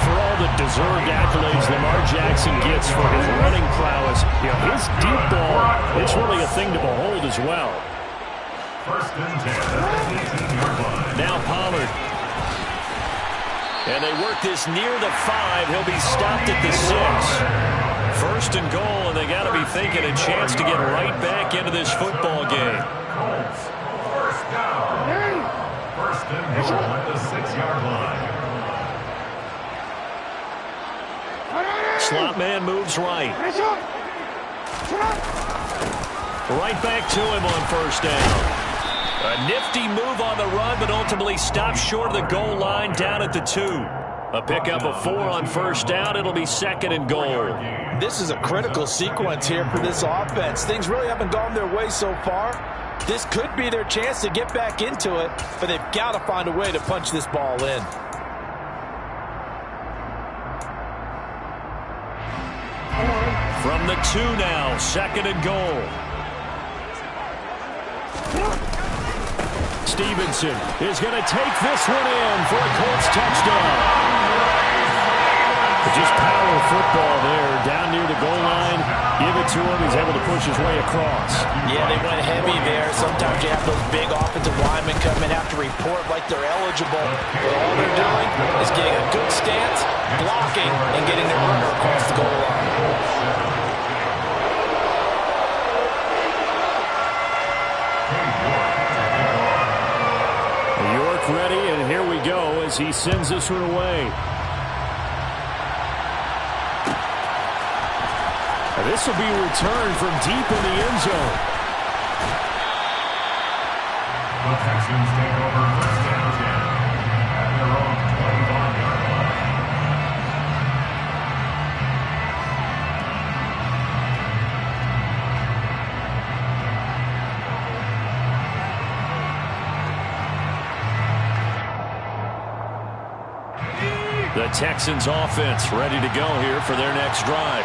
For all the deserved accolades Lamar Jackson gets for his running prowess, his deep ball, it's really a thing to behold as well. First and 10 at the 18-yard line. Now Pollard. And they work this near the 5. He'll be stopped at the 6. First and goal, and they got to be thinking a chance to get right back into this football game. Colts, first down. First and goal at the 6-yard line. Slot man moves right. Right back to him on first down. A nifty move on the run, but ultimately stopped short of the goal line down at the 2. A pickup of 4 on first down. It'll be second and goal. This is a critical sequence here for this offense. Things really haven't gone their way so far. This could be their chance to get back into it, but they've got to find a way to punch this ball in. From the 2 now, second and goal. Stevenson is going to take this one in for a Colts touchdown. Just power football there, down near the goal line. Give it to him. He's able to push his way across. Yeah, they went heavy there. Sometimes you have those big offensive linemen come in, have to report like they're eligible. But all they're doing is getting a good stance, blocking, and getting their runner across the goal line. Ready, and here we go as he sends this one away. This will be returned from deep in the end zone. The Texans take over first and 10 at their own 25-yard line. The Texans offense ready to go here for their next drive.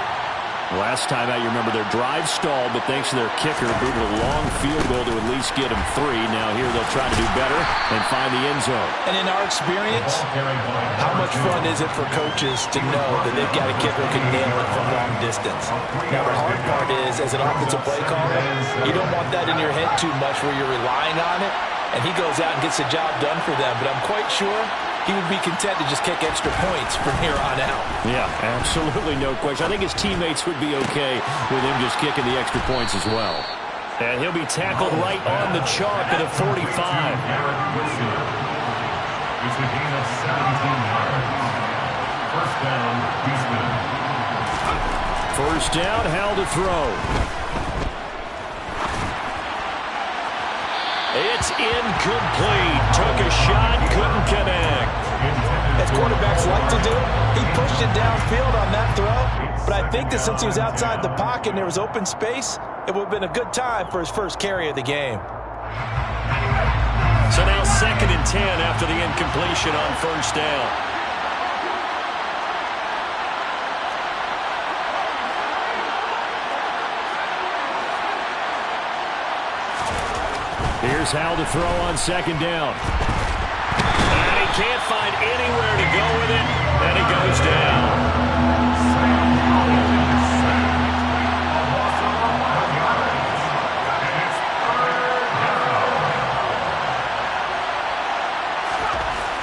Last time out, you remember their drive stalled, but thanks to their kicker, booted a long field goal to at least get them 3. Now here they'll try to do better and find the end zone. And in our experience, how much fun is it for coaches to know that they've got a kicker who can nail it from long distance? Now the hard part is, as an offensive play caller, you don't want that in your head too much where you're relying on it, and he goes out and gets the job done for them. But I'm quite sure he would be content to just kick extra points from here on out. Yeah, absolutely no question. I think his teammates would be okay with him just kicking the extra points as well. And he'll be tackled right on the chalk at a 45. It's a gain of 17 yards. First down, Houston. First down, how to throw. It's incomplete. Took a shot, couldn't connect. As quarterbacks like to do, he pushed it downfield on that throw. But I think that since he was outside the pocket and there was open space, it would have been a good time for his first carry of the game. So now second and 10 after the incompletion on first down. Here's how to throw on second down. And he can't find anywhere to go with it, and he goes down.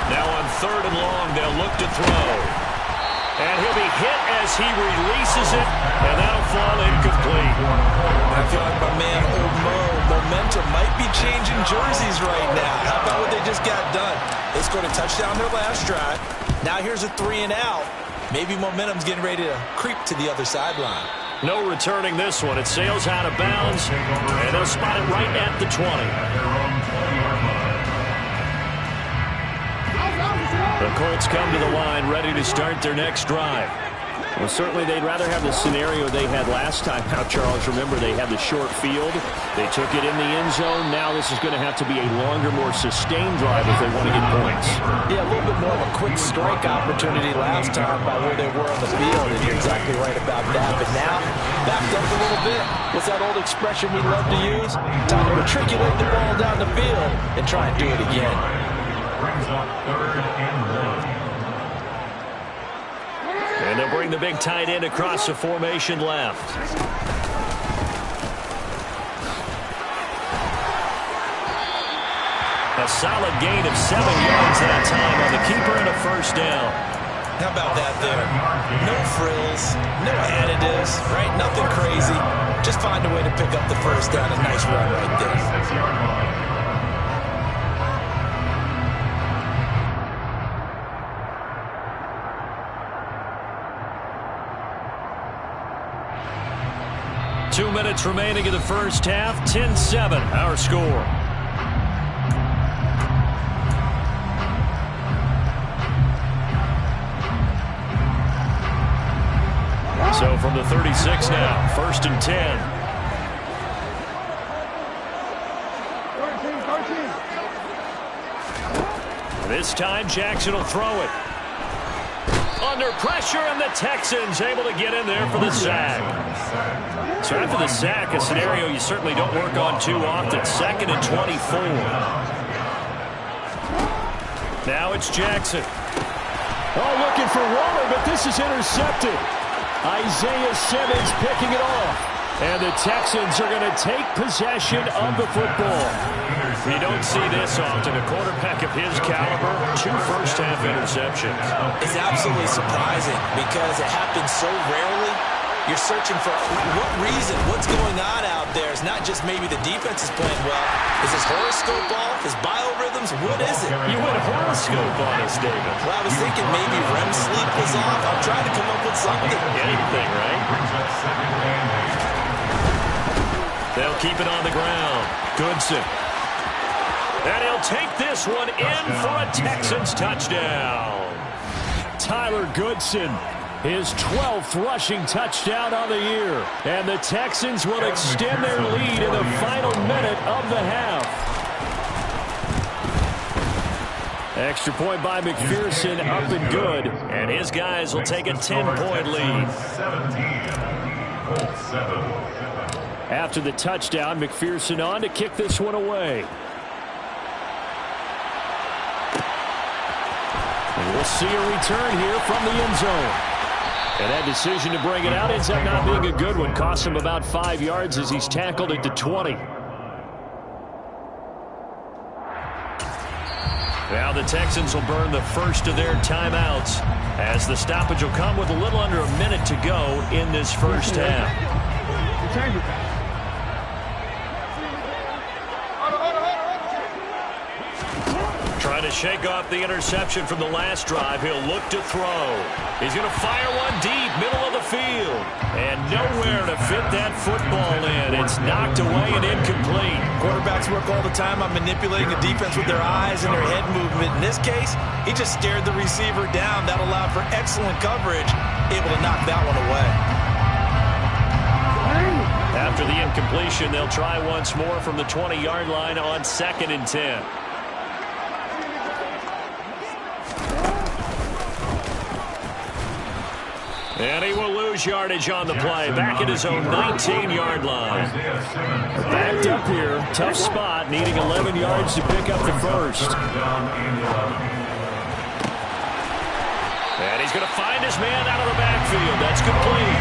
Now on third and long, they'll look to throw. And he'll be hit as he releases it, and that'll fall incomplete. I feel like my man, Old Mo, momentum might be changing jerseys right now. How about what they just got done? They scored a touchdown their last drive. Now here's a 3 and out. Maybe momentum's getting ready to creep to the other sideline. No returning this one. It sails out of bounds, and they'll spot it right at the 20. The Colts come to the line ready to start their next drive. Well, certainly they'd rather have the scenario they had last time out, Charles. Remember, they had the short field. They took it in the end zone. Now this is going to have to be a longer, more sustained drive if they want to get points. Yeah, a little bit more of a quick strike opportunity last time by where they were on the field, and you're exactly right about that. But now, backed up a little bit. What's that old expression we love to use? Time to matriculate the ball down the field and try and do it again. Brings up third and 1. And they'll bring the big tight end across the formation left. A solid gain of 7 yards that time on the keeper and a first down. How about that there? No frills, no additives, right? Nothing crazy. Just find a way to pick up the first down. A nice run right there. 6-yard line. Two minutes remaining in the first half. 10-7, our score. So from the 36 now, 1st and 10. This time Jackson will throw it. Under pressure, and the Texans able to get in there for the sack. So after the sack, a scenario you certainly don't work on too often. 2nd and 24. Now it's Jackson. Oh, looking for Waller, but this is intercepted. Isaiah Simmons picking it off. And the Texans are going to take possession of the football. You don't see this often. A quarterback of his caliber, 2 first-half interceptions. It's absolutely surprising because it happens so rarely. You're searching for what reason, what's going on out there. It's not just maybe the defense is playing well. Is his horoscope off? His biorhythms? What is it? You went horoscope on us, David. Well, I was thinking maybe REM sleep was off. I'm trying to come up with something. Anything, right? They'll keep it on the ground. Goodson. And he'll take this one in for a Texans touchdown. Tyler Goodson, his 12th rushing touchdown on the year. And the Texans will extend their lead in the final minute of the half. Extra point by McPherson, up and good. And his guys will take a 10-point lead. 17, Colts 7. After the touchdown, McPherson on to kick this one away. And we'll see a return here from the end zone. And that decision to bring it out ends up not being a good one. Costs him about 5 yards as he's tackled at the 20. Now the Texans will burn the first of their timeouts as the stoppage will come with a little under a minute to go in this first half. Trying to shake off the interception from the last drive. He'll look to throw. He's going to fire one deep, middle of the field. And nowhere to fit that football in. It's knocked away and incomplete. Quarterbacks work all the time on manipulating the defense with their eyes and their head movement. In this case, he just stared the receiver down. That allowed for excellent coverage, able to knock that one away. After the incompletion, they'll try once more from the 20-yard line on 2nd and 10. And he will lose yardage on the play. Back at his own 19-yard line. Backed up here. Tough spot. Needing 11 yards to pick up the first. And he's going to find his man out of the backfield. That's complete.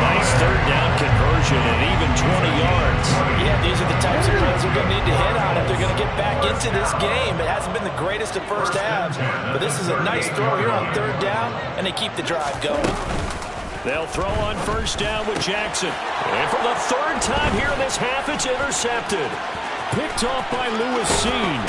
Nice 3rd down conversion and even 20 yards. Yeah, these are the types of plays they're going to need to hit on if they're going to get back into this game. It hasn't been the greatest of first halves, but this is a nice throw here on 3rd down, and they keep the drive going. They'll throw on 1st down with Jackson. And for the 3rd time here in this half, it's intercepted. Picked off by Lewis Seen.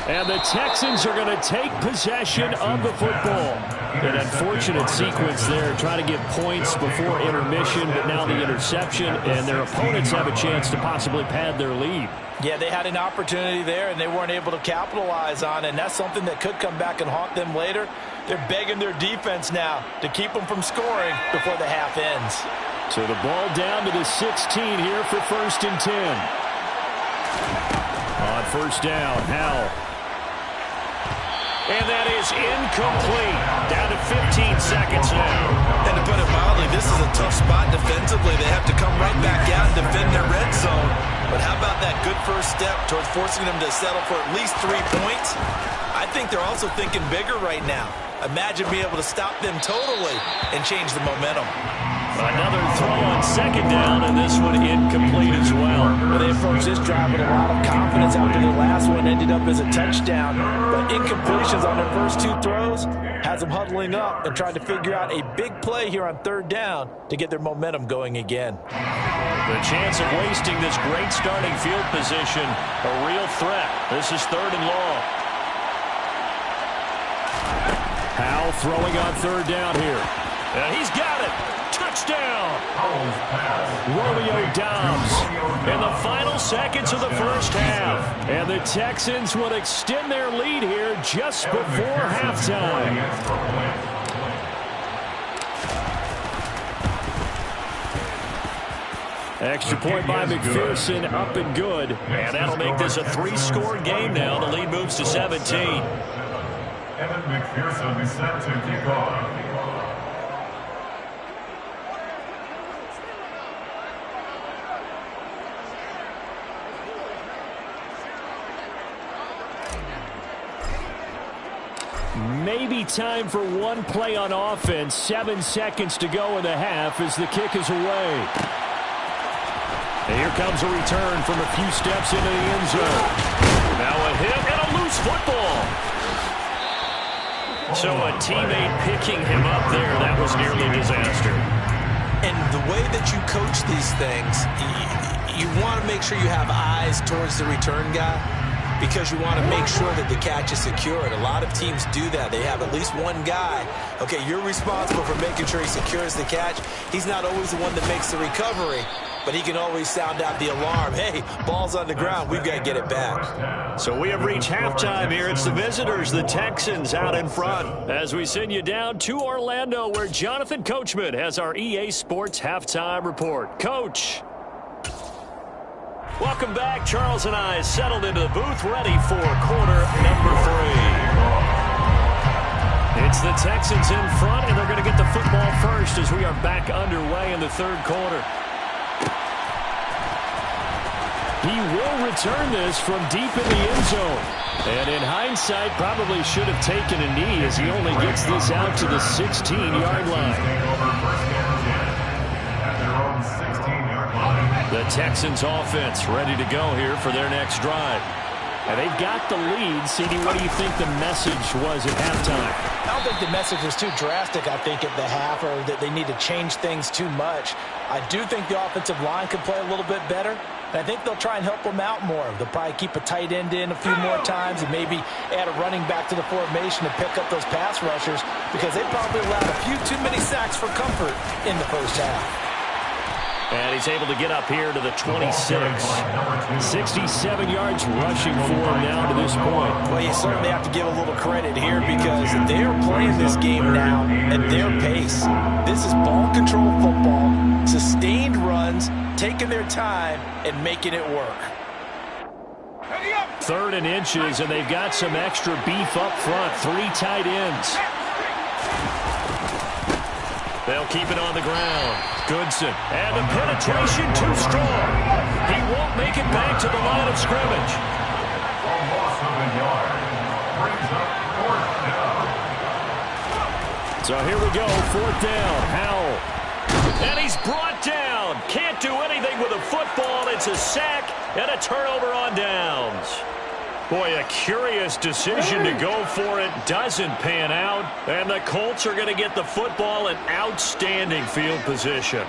And the Texans are going to take possession of the football. An unfortunate sequence there, trying to get points before intermission, but now the interception, and their opponents have a chance to possibly pad their lead. Yeah, they had an opportunity there, and they weren't able to capitalize on it, and that's something that could come back and haunt them later. They're begging their defense now to keep them from scoring before the half ends. So the ball down to the 16 here for 1st and 10. On 1st down, Howell. And that is incomplete. Down to 15 seconds now. And to put it mildly, this is a tough spot defensively. They have to come right back out and defend their red zone. But how about that good first step towards forcing them to settle for at least 3 points? I think they're also thinking bigger right now. Imagine being able to stop them totally and change the momentum. Another throw on second down, and this one incomplete as well. Well, they approached this drive with a lot of confidence after their last one ended up as a touchdown. But incompletions on their first two throws has them huddling up and trying to figure out a big play here on third down to get their momentum going again. The chance of wasting this great starting field position, a real threat. This is 3rd and long. Howell throwing on third down here. And he's got it. Touchdown. Romeo Dobbs. In the final seconds of the first half. And the Texans would extend their lead here just before halftime. Extra point by McPherson, up and good. And that'll make this a 3-score game now. The lead moves to 17. Evan McPherson is set to kick off. Maybe time for one play on offense. 7 seconds to go in the half as the kick is away. And here comes a return from a few steps into the end zone. Now a hit and a loose football. So a teammate picking him up there, that was nearly a disaster. And the way that you coach these things, you want to make sure you have eyes towards the return guy, because you want to make sure that the catch is secured. A lot of teams do that. They have at least one guy. Okay, you're responsible for making sure he secures the catch. He's not always the one that makes the recovery, but he can always sound out the alarm. Hey, ball's on the ground. We've got to get it back. So we have reached halftime here. It's the visitors, the Texans, out in front. As we send you down to Orlando, where Jonathan Coachman has our EA Sports halftime report. Coach. Welcome back. Charles and I settled into the booth, ready for quarter number 3. It's the Texans in front, and they're going to get the football first as we are back underway in the third quarter. He will return this from deep in the end zone. And in hindsight, probably should have taken a knee as he only gets this out to the 16-yard line. The Texans offense ready to go here for their next drive. And they've got the lead. CD, what do you think the message was at halftime? I don't think the message was too drastic, I think, at the half, or that they need to change things too much. I do think the offensive line could play a little bit better. And I think they'll try and help them out more. They'll probably keep a tight end in a few more times and maybe add a running back to the formation to pick up those pass rushers, because they probably allowed a few too many sacks for comfort in the first half. And he's able to get up here to the 26. 67 yards rushing for him now to this point. Well, you certainly have to give a little credit here, because they're playing this game now at their pace. This is ball control football, sustained runs, taking their time and making it work. 3rd and inches, and they've got some extra beef up front. 3 tight ends. They'll keep it on the ground. Goodson. And the penetration too strong. He won't make it back to the line of scrimmage. A loss of a yard. Brings up 4th down. So here we go, 4th down. Howell. And he's brought down. Can't do anything with a football. It's a sack and a turnover on downs. Boy, a curious decision to go for it. Doesn't pan out. And the Colts are going to get the football in outstanding field position.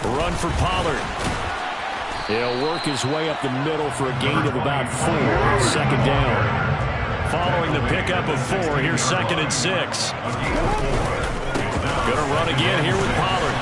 Run for Pollard. He'll work his way up the middle for a gain of about 4. 2nd down. Following the pickup of 4, here's 2nd and 6. Going to run again here with Pollard.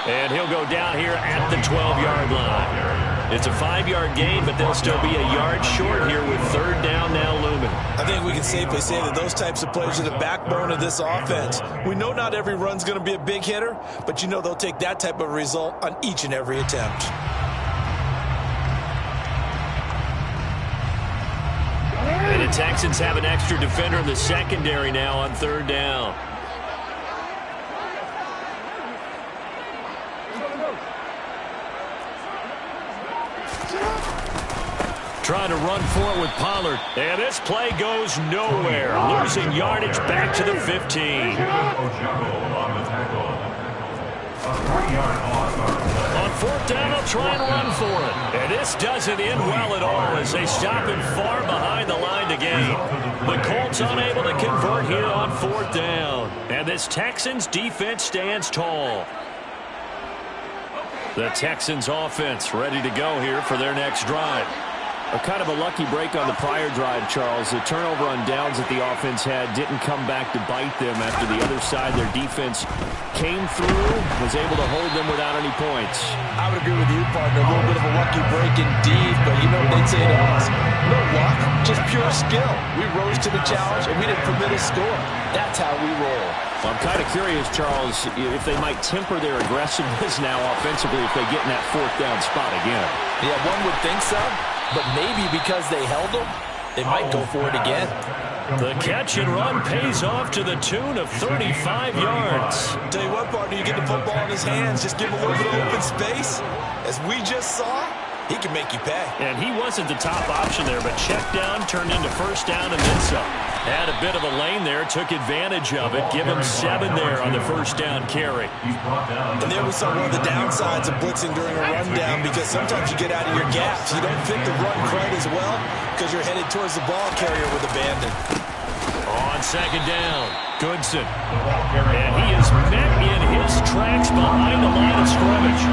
And he'll go down here at the 12-yard line. It's a 5-yard gain, but they'll still be a yard short here with 3rd down now looming. I think we can safely say that those types of plays are the backbone of this offense. We know not every run's going to be a big hitter, but you know they'll take that type of result on each and every attempt. And the Texans have an extra defender in the secondary now on 3rd down. Trying to run for it with Pollard. And this play goes nowhere. Losing yardage back to the 15. On fourth down, they'll try and run for it. And this doesn't end well at all as they stop him far behind the line to gain. The Colts unable to convert here on fourth down. And this Texans defense stands tall. The Texans offense ready to go here for their next drive. A kind of a lucky break on the prior drive, Charles. The turnover on downs that the offense had didn't come back to bite them after the other side. Their defense came through, was able to hold them without any points. I would agree with you, partner. A little bit of a lucky break indeed, but you know what they'd say to us? No luck, just pure skill. We rose to the challenge, and we didn't permit a score. That's how we roll. Well, I'm kind of curious, Charles, if they might temper their aggressiveness now offensively if they get in that fourth down spot again. Yeah, one would think so. But maybe because they held them, they might go for it again. The catch and run pays off to the tune of 35 yards. Tell you what, partner, you get the football in his hands, just give him a little bit of open space. As we just saw, he can make you pay. And he wasn't the top option there, but check down turned into first down and then some. Had a bit of a lane there, took advantage of it. Give him 7 there on the first down carry. And there we saw one of the downsides of blitzing during a rundown because sometimes you get out of your gaps. You don't fit the run quite as well because you're headed towards the ball carrier with abandon. On second down, Goodson. And he is met in his tracks behind the line of scrimmage.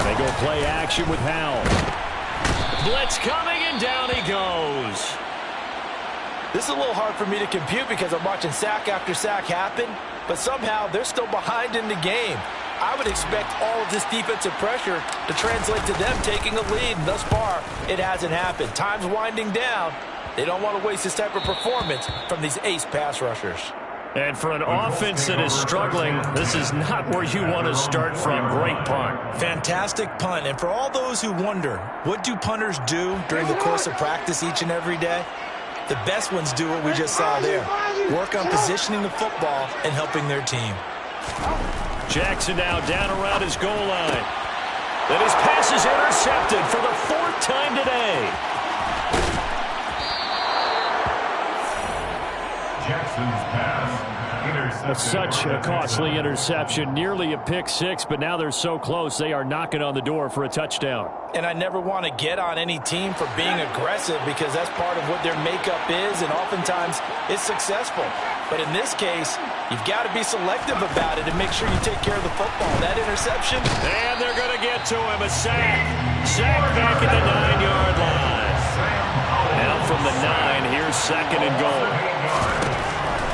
They go play action with Howell. Blitz coming, and down he goes. This is a little hard for me to compute because I'm watching sack after sack happen, but somehow they're still behind in the game. I would expect all of this defensive pressure to translate to them taking a lead, and thus far, it hasn't happened. Time's winding down. They don't want to waste this type of performance from these ace pass rushers. And for an offense that is struggling, this is not where you want to start from. Great punt. Fantastic punt. And for all those who wonder, what do punters do during the course of practice each and every day? The best ones do what we just saw there. Work on positioning the football and helping their team. Jackson now down around his goal line. And his pass is intercepted for the 4th time today. Jackson's pass. Such a costly interception, nearly a pick six, but now they're so close they are knocking on the door for a touchdown. And I never want to get on any team for being aggressive because that's part of what their makeup is, and oftentimes it's successful. But in this case, you've got to be selective about it and make sure you take care of the football. That interception. And they're going to get to him. A sack. Sack back at the 9-yard line. Now from the 9, here's 2nd and goal.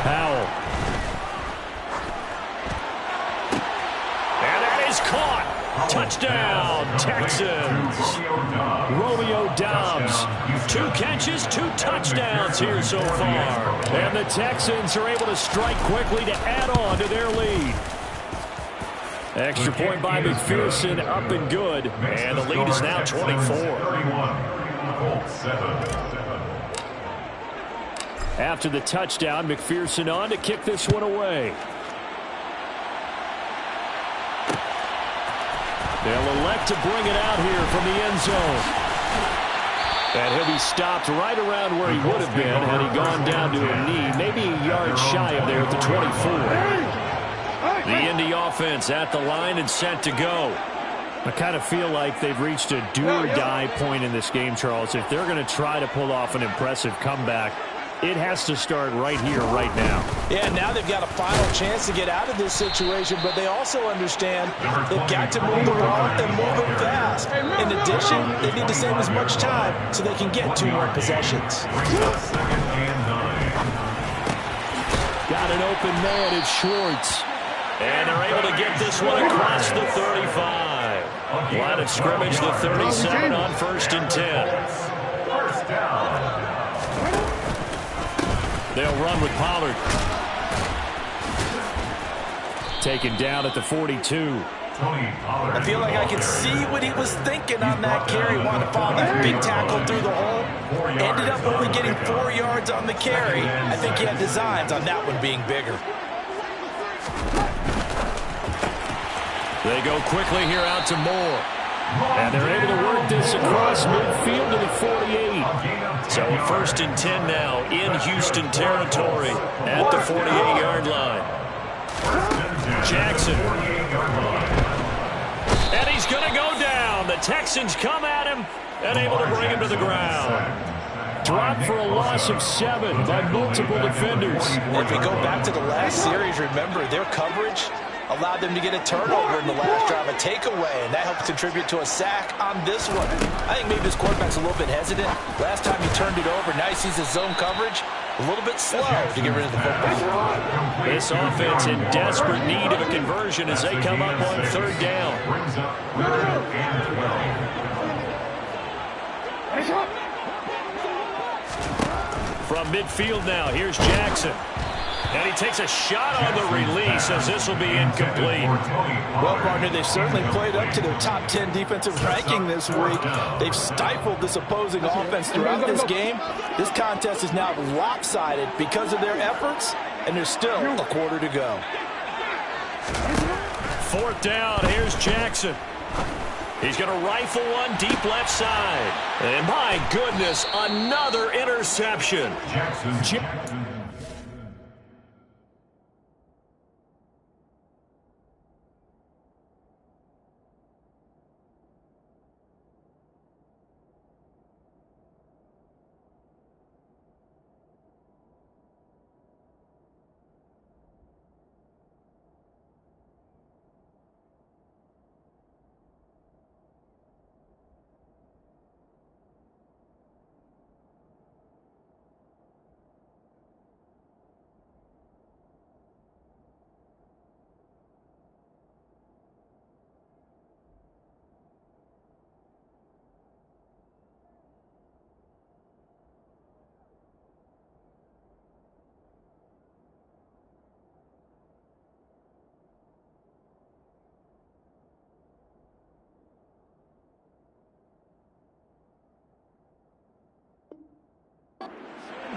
Howell. And that is caught. Touchdown, Texans. Romeo Doubs. 2 catches, 2 touchdowns here so far. And the Texans are able to strike quickly to add on to their lead. Extra point by McPherson, up and good. And the lead is now 24. After the touchdown, McPherson on to kick this one away. They'll elect to bring it out here from the end zone. And he'll be stopped right around where he would have been had he gone down to a knee, maybe a yard shy of there at the 24. The Indy offense at the line and set to go. I kind of feel like they've reached a do-or-die point in this game, Charles. If they're going to try to pull off an impressive comeback, it has to start right here, right now. Yeah, now they've got a final chance to get out of this situation, but they also understand they've got to move the ball and move it fast. In addition, they need to save as much time so they can get 2 more possessions. Got an open man, it's Schwartz. And they're able to get this one across the 35. Line of scrimmage, the 37 on 1st and 10. First down. They'll run with Pollard. Taken down at the 42. I feel like I can see what he was thinking on that carry. Wanted to follow that big tackle through the hole. Ended up only getting 4 yards on the carry. I think he had designs on that one being bigger. The They go quickly here out to Moore. And they're able to work this across midfield to the 48. So 1st and 10 now in Houston territory at the 48-yard line. Jackson. And he's going to go down. The Texans come at him and able to bring him to the ground. Dropped for a loss of 7 by multiple defenders. If we go back to the last series, remember, their coverage allowed them to get a turnover in the last drive, a takeaway, and that helped contribute to a sack on this one. I think maybe this quarterback's a little bit hesitant. Last time he turned it over, now he sees his zone coverage a little bit slow to get rid of the football. This offense in desperate need of a conversion as they come up on 3rd down. From midfield now, here's Jackson. And he takes a shot on the release as this will be incomplete. Well, partner, they've certainly played up to their top 10 defensive ranking this week. They've stifled this opposing offense throughout this game. This contest is now lopsided because of their efforts, and there's still a quarter to go. 4th down, here's Jackson. He's going to rifle one deep left side. And my goodness, another interception.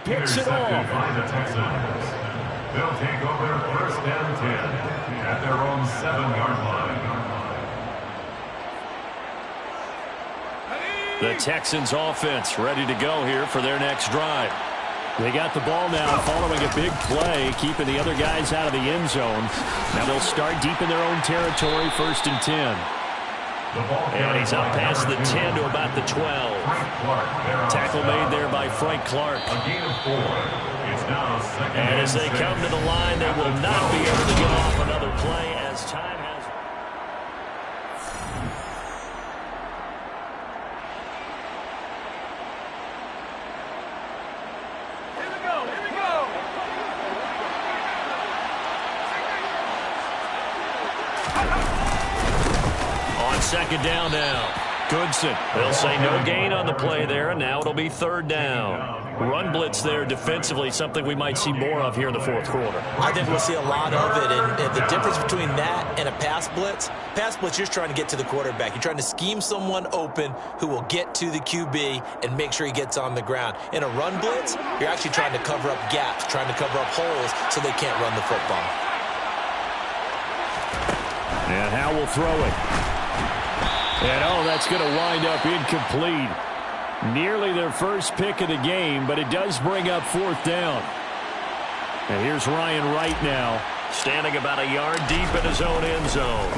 Picks it off. By the Texans. They'll take over 1st and 10 at their own 7-yard line. The Texans offense ready to go here for their next drive. They got the ball now following a big play, keeping the other guys out of the end zone. Now they'll start deep in their own territory, 1st and 10. And he's up past the 10 to about the 12. Tackle made there by Frank Clark. And as they come to the line, they will not be able to get off another play as time has... On 2nd down now. Goodson. They'll say no gain on the play there, and now it'll be 3rd down. Run blitz there defensively, something we might see more of here in the 4th quarter. I think we'll see a lot of it, and the difference between that and a pass blitz, you're just trying to get to the quarterback. You're trying to scheme someone open who will get to the QB and make sure he gets on the ground. In a run blitz, you're actually trying to cover up gaps, trying to cover up holes so they can't run the football. And Howe will throw it. And, that's going to wind up incomplete. Nearly their first pick of the game, but it does bring up 4th down. And here's Ryan Wright now, standing about a yard deep in his own end zone.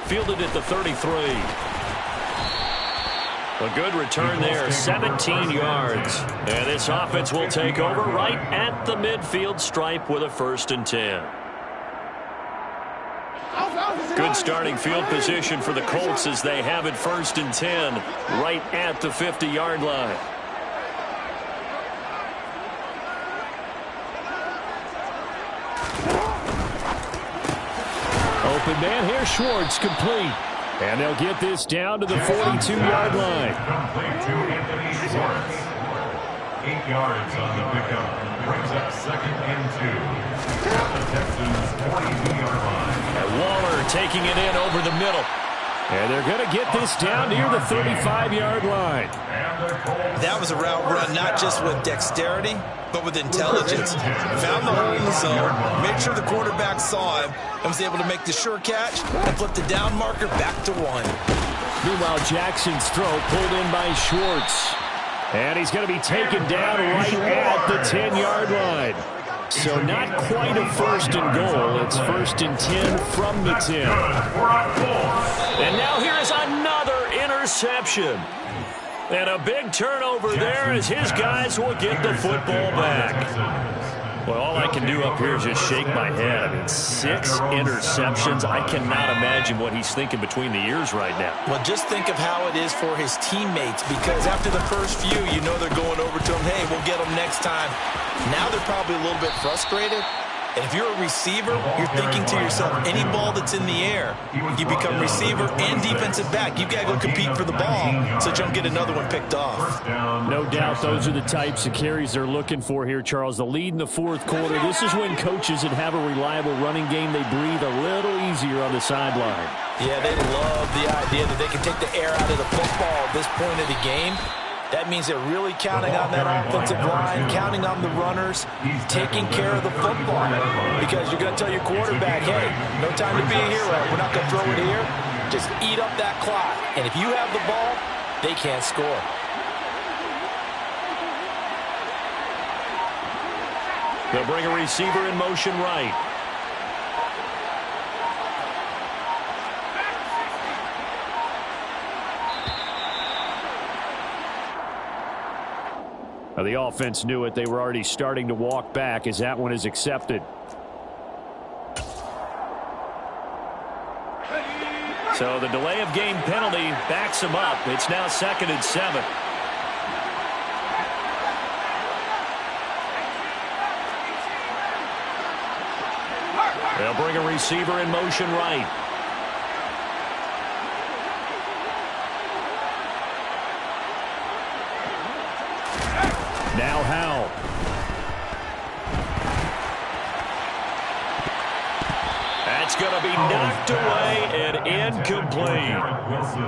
Fielded at the 33. A good return there, 17 yards. And this offense will take over right at the midfield stripe with a 1st and 10. Good starting field position for the Colts as they have it 1st and 10 right at the 50-yard line. Open man here, Schwartz, complete. And they'll get this down to the 42-yard line. Complete to Anthony Schwartz. 8 yards on the pickup. Brings up 2nd and 2. At the Texans' 42-yard line. And Waller taking it in over the middle. And they're going to get this down near the 35-yard line. That was a route run not just with dexterity, but with intelligence. Found the hole in the zone, made sure the quarterback saw him, and was able to make the sure catch and flip the down marker back to 1. Meanwhile, Jackson's throw pulled in by Schwartz. And he's going to be taken down right at the 10-yard line. So not quite a first and goal. It's first and 10 from the 10. And now here is another interception. And a big turnover there as his guys will get the football back. Well, all I can do up here is just shake my head. I mean, 6 interceptions. I cannot imagine what he's thinking between the ears right now. Well, just think of how it is for his teammates, because after the first few, you know they're going over to him, hey, we'll get them next time. Now they're probably a little bit frustrated. And if you're a receiver, you're thinking to yourself, any ball that's in the air, you become receiver and defensive back. You've got to go compete for the ball so that you don't get another one picked off. No doubt those are the types of carries they're looking for here, Charles. The lead in the fourth quarter. This is when coaches that have a reliable running game, they breathe a little easier on the sideline. Yeah, they love the idea that they can take the air out of the football at this point of the game. That means they're really counting on that offensive line, counting on the runners, taking care of the football. Because you're going to tell your quarterback, hey, no time to be here. We're not going to throw it here. Just eat up that clock. And if you have the ball, they can't score. They'll bring a receiver in motion right. The offense knew it. They were already starting to walk back as that one is accepted. So the delay of game penalty backs him up. It's now 2nd and 7. They'll bring a receiver in motion right. Now Howell. That's going to be knocked away and incomplete.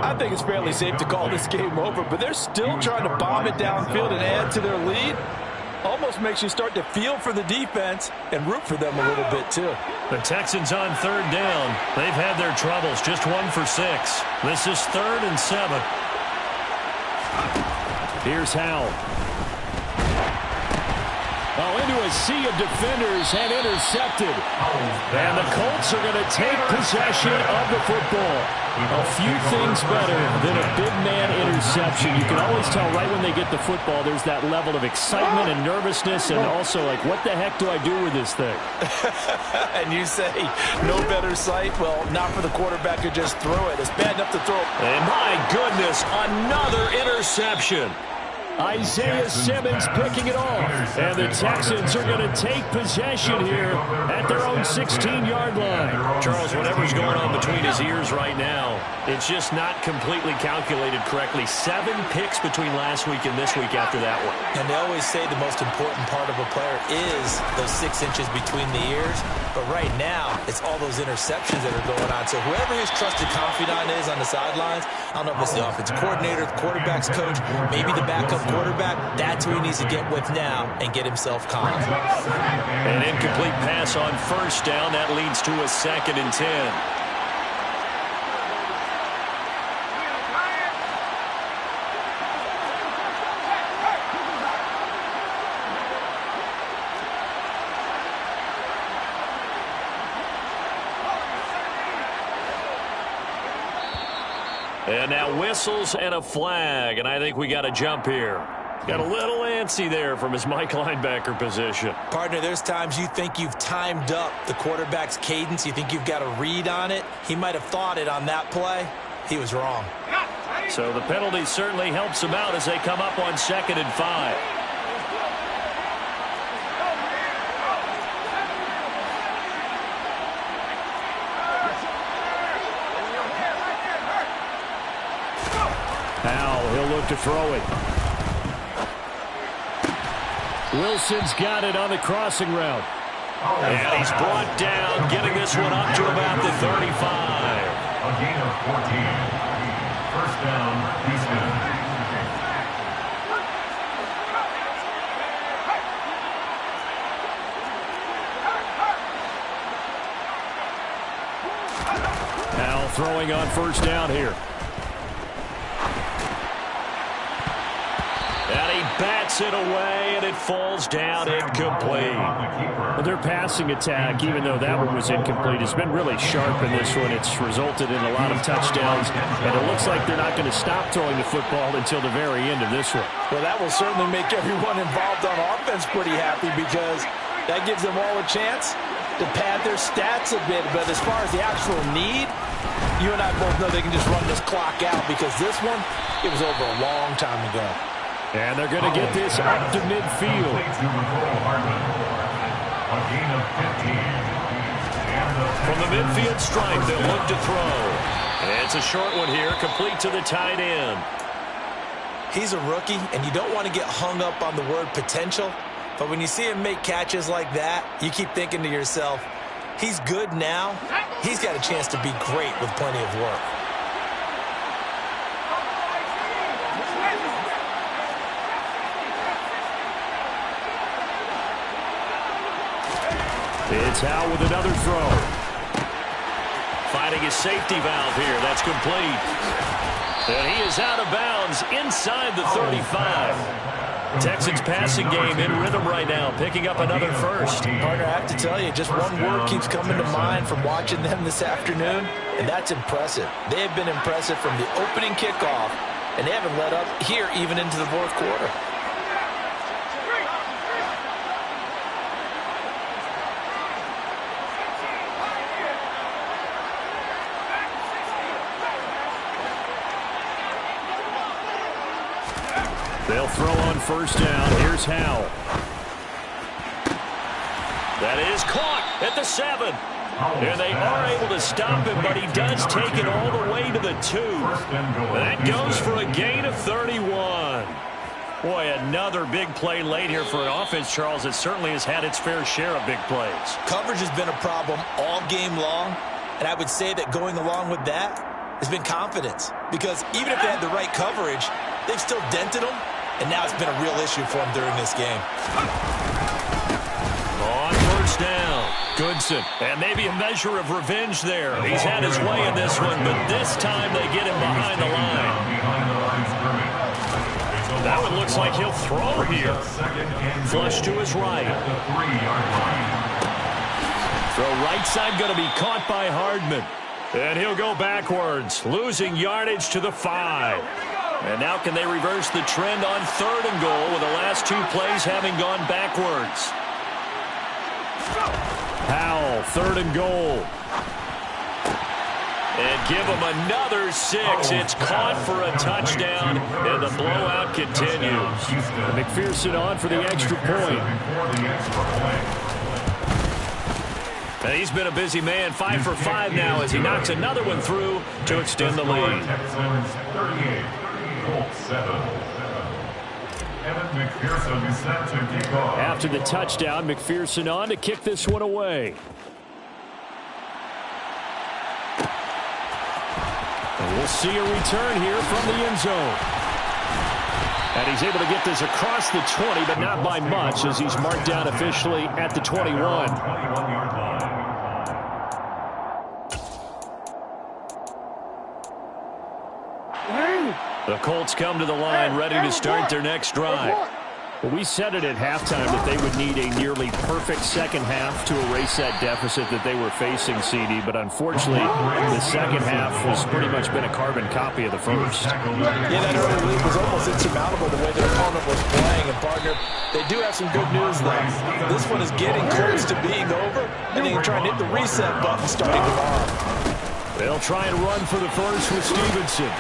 I think it's fairly safe to call this game over, but they're still trying to bomb it downfield and add to their lead. Almost makes you start to feel for the defense and root for them a little bit, too. The Texans on 3rd down. They've had their troubles, just 1 for 6. This is 3rd and 7. Here's Howell. Oh, into a sea of defenders and intercepted. And the Colts are going to take possession of the football. A few things better than a big man interception. You can always tell right when they get the football, there's that level of excitement and nervousness, and also like, what the heck do I do with this thing? And you say, no better sight? Well, not for the quarterback who just threw it. It's bad enough to throw. And my goodness, another interception. Isaiah Simmons picking it off. And the Texans are going to take possession here at their own 16-yard line. Charles, whatever's going on between his ears right now, it's just not completely calculated correctly. 7 picks between last week and this week after that one. And they always say the most important part of a player is those 6 inches between the ears. But right now, it's all those interceptions that are going on. So whoever his trusted confidant is on the sidelines, I don't know if it's the offensive coordinator, the quarterback's coach, maybe the backup quarterback, that's who he needs to get with now and get himself calm. An incomplete pass on 1st down. That leads to a 2nd and 10. And now whistles and a flag, and I think we got a jump here. Got a little antsy there from his Mike linebacker position. Partner, there's times you think you've timed up the quarterback's cadence. You think you've got a read on it. He might have thought it on that play. He was wrong. So the penalty certainly helps him out as they come up on 2nd and 5. He'll look to throw it. Wilson's got it on the crossing route. And he's brought down, getting this one up to about the 35. A gain of 14. First down, Houston. Now throwing on first down here. And he bats it away, and it falls down incomplete. Well, their passing attack, even though that one was incomplete, has been really sharp in this one. It's resulted in a lot of touchdowns, and it looks like they're not going to stop throwing the football until the very end of this one. Well, that will certainly make everyone involved on offense pretty happy because that gives them all a chance to pad their stats a bit. But as far as the actual need, you and I both know they can just run this clock out because this one, it was over a long time ago. And they're going to get this up to midfield. From the midfield stripe, they'll look to throw. And it's a short one here, complete to the tight end. He's a rookie, and you don't want to get hung up on the word potential. But when you see him make catches like that, you keep thinking to yourself, he's good now. He's got a chance to be great with plenty of work. It's Howe with another throw. Finding his safety valve here. That's complete. And he is out of bounds inside the 35. Texans passing game in rhythm right now, picking up another first. Partner, I have to tell you, just one word keeps coming to mind from watching them this afternoon, and that's impressive. They have been impressive from the opening kickoff, and they haven't let up here even into the fourth quarter. They'll throw on first down. Here's Howe. That is caught at the 7. And they are able to stop him, but he does take it all the way to the 2. That goes for a gain of 31. Boy, another big play late here for an offense, Charles, that certainly has had its fair share of big plays. Coverage has been a problem all game long, and I would say that going along with that has been confidence. Because even if they had the right coverage, they've still dented them, and now it's been a real issue for them during this game. On first down, Goodson. And maybe a measure of revenge there. He's had his way in this one, but this time they get him behind the line. That one looks like he'll throw here. Flush to his right. Throw right side going to be caught by Hardman. And he'll go backwards, losing yardage to the 5. And now can they reverse the trend on 3rd and goal with the last 2 plays having gone backwards? Howell, 3rd and goal. And give them another 6. It's caught for a touchdown, and the blowout continues. McPherson on for the extra point. And he's been a busy man, 5 for 5 now as he knocks another one through to extend the lead. After the touchdown, McPherson on to kick this one away. And we'll see a return here from the end zone. And he's able to get this across the 20, but not by much as he's marked down officially at the 21. The Colts come to the line ready to start their next drive. Well, we said it at halftime that they would need a nearly perfect second half to erase that deficit that they were facing, CD. But unfortunately, the second half has pretty much been a carbon copy of the first. Yeah, that early lead was almost insurmountable the way their opponent was playing. And, partner, they do have some good news, though. This one is getting close to being over, and they can try and hit the reset button starting tomorrow. They'll try and run for the first with Stevenson.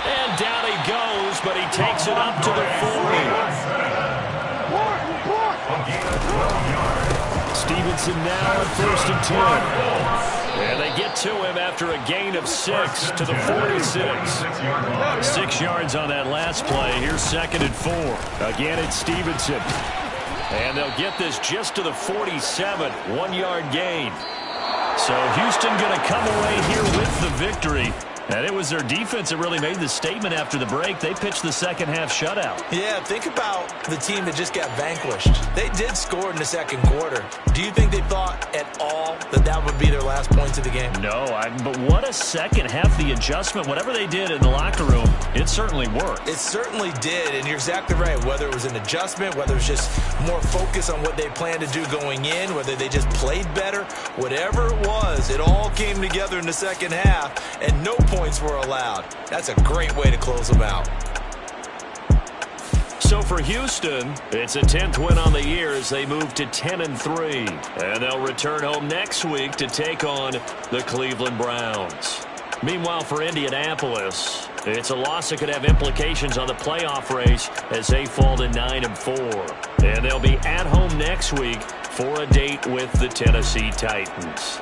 And down he goes, but he takes it up to the 40. Stevenson now at 1st and 10. And they get to him after a gain of 6 to the 46. 6 yards on that last play. Here's 2nd and 4. Again, it's Stevenson. And they'll get this just to the 47. 1-yard gain. So Houston going to come away here with the victory. And it was their defense that really made the statement after the break. They pitched the second half shutout. Yeah, think about the team that just got vanquished. They did score in the second quarter. Do you think they thought at all that that would be their last points of the game? No, but what a second half. The adjustment, whatever they did in the locker room, it certainly worked. It certainly did, and you're exactly right. Whether it was an adjustment, whether it was just more focus on what they planned to do going in, whether they just played better, whatever it was, it all came together in the second half, and no points were allowed. That's a great way to close them out. So for Houston, it's a 10th win on the year as they move to 10-3. And they'll return home next week to take on the Cleveland Browns. Meanwhile, for Indianapolis, it's a loss that could have implications on the playoff race as they fall to 9-4. And they'll be at home next week for a date with the Tennessee Titans.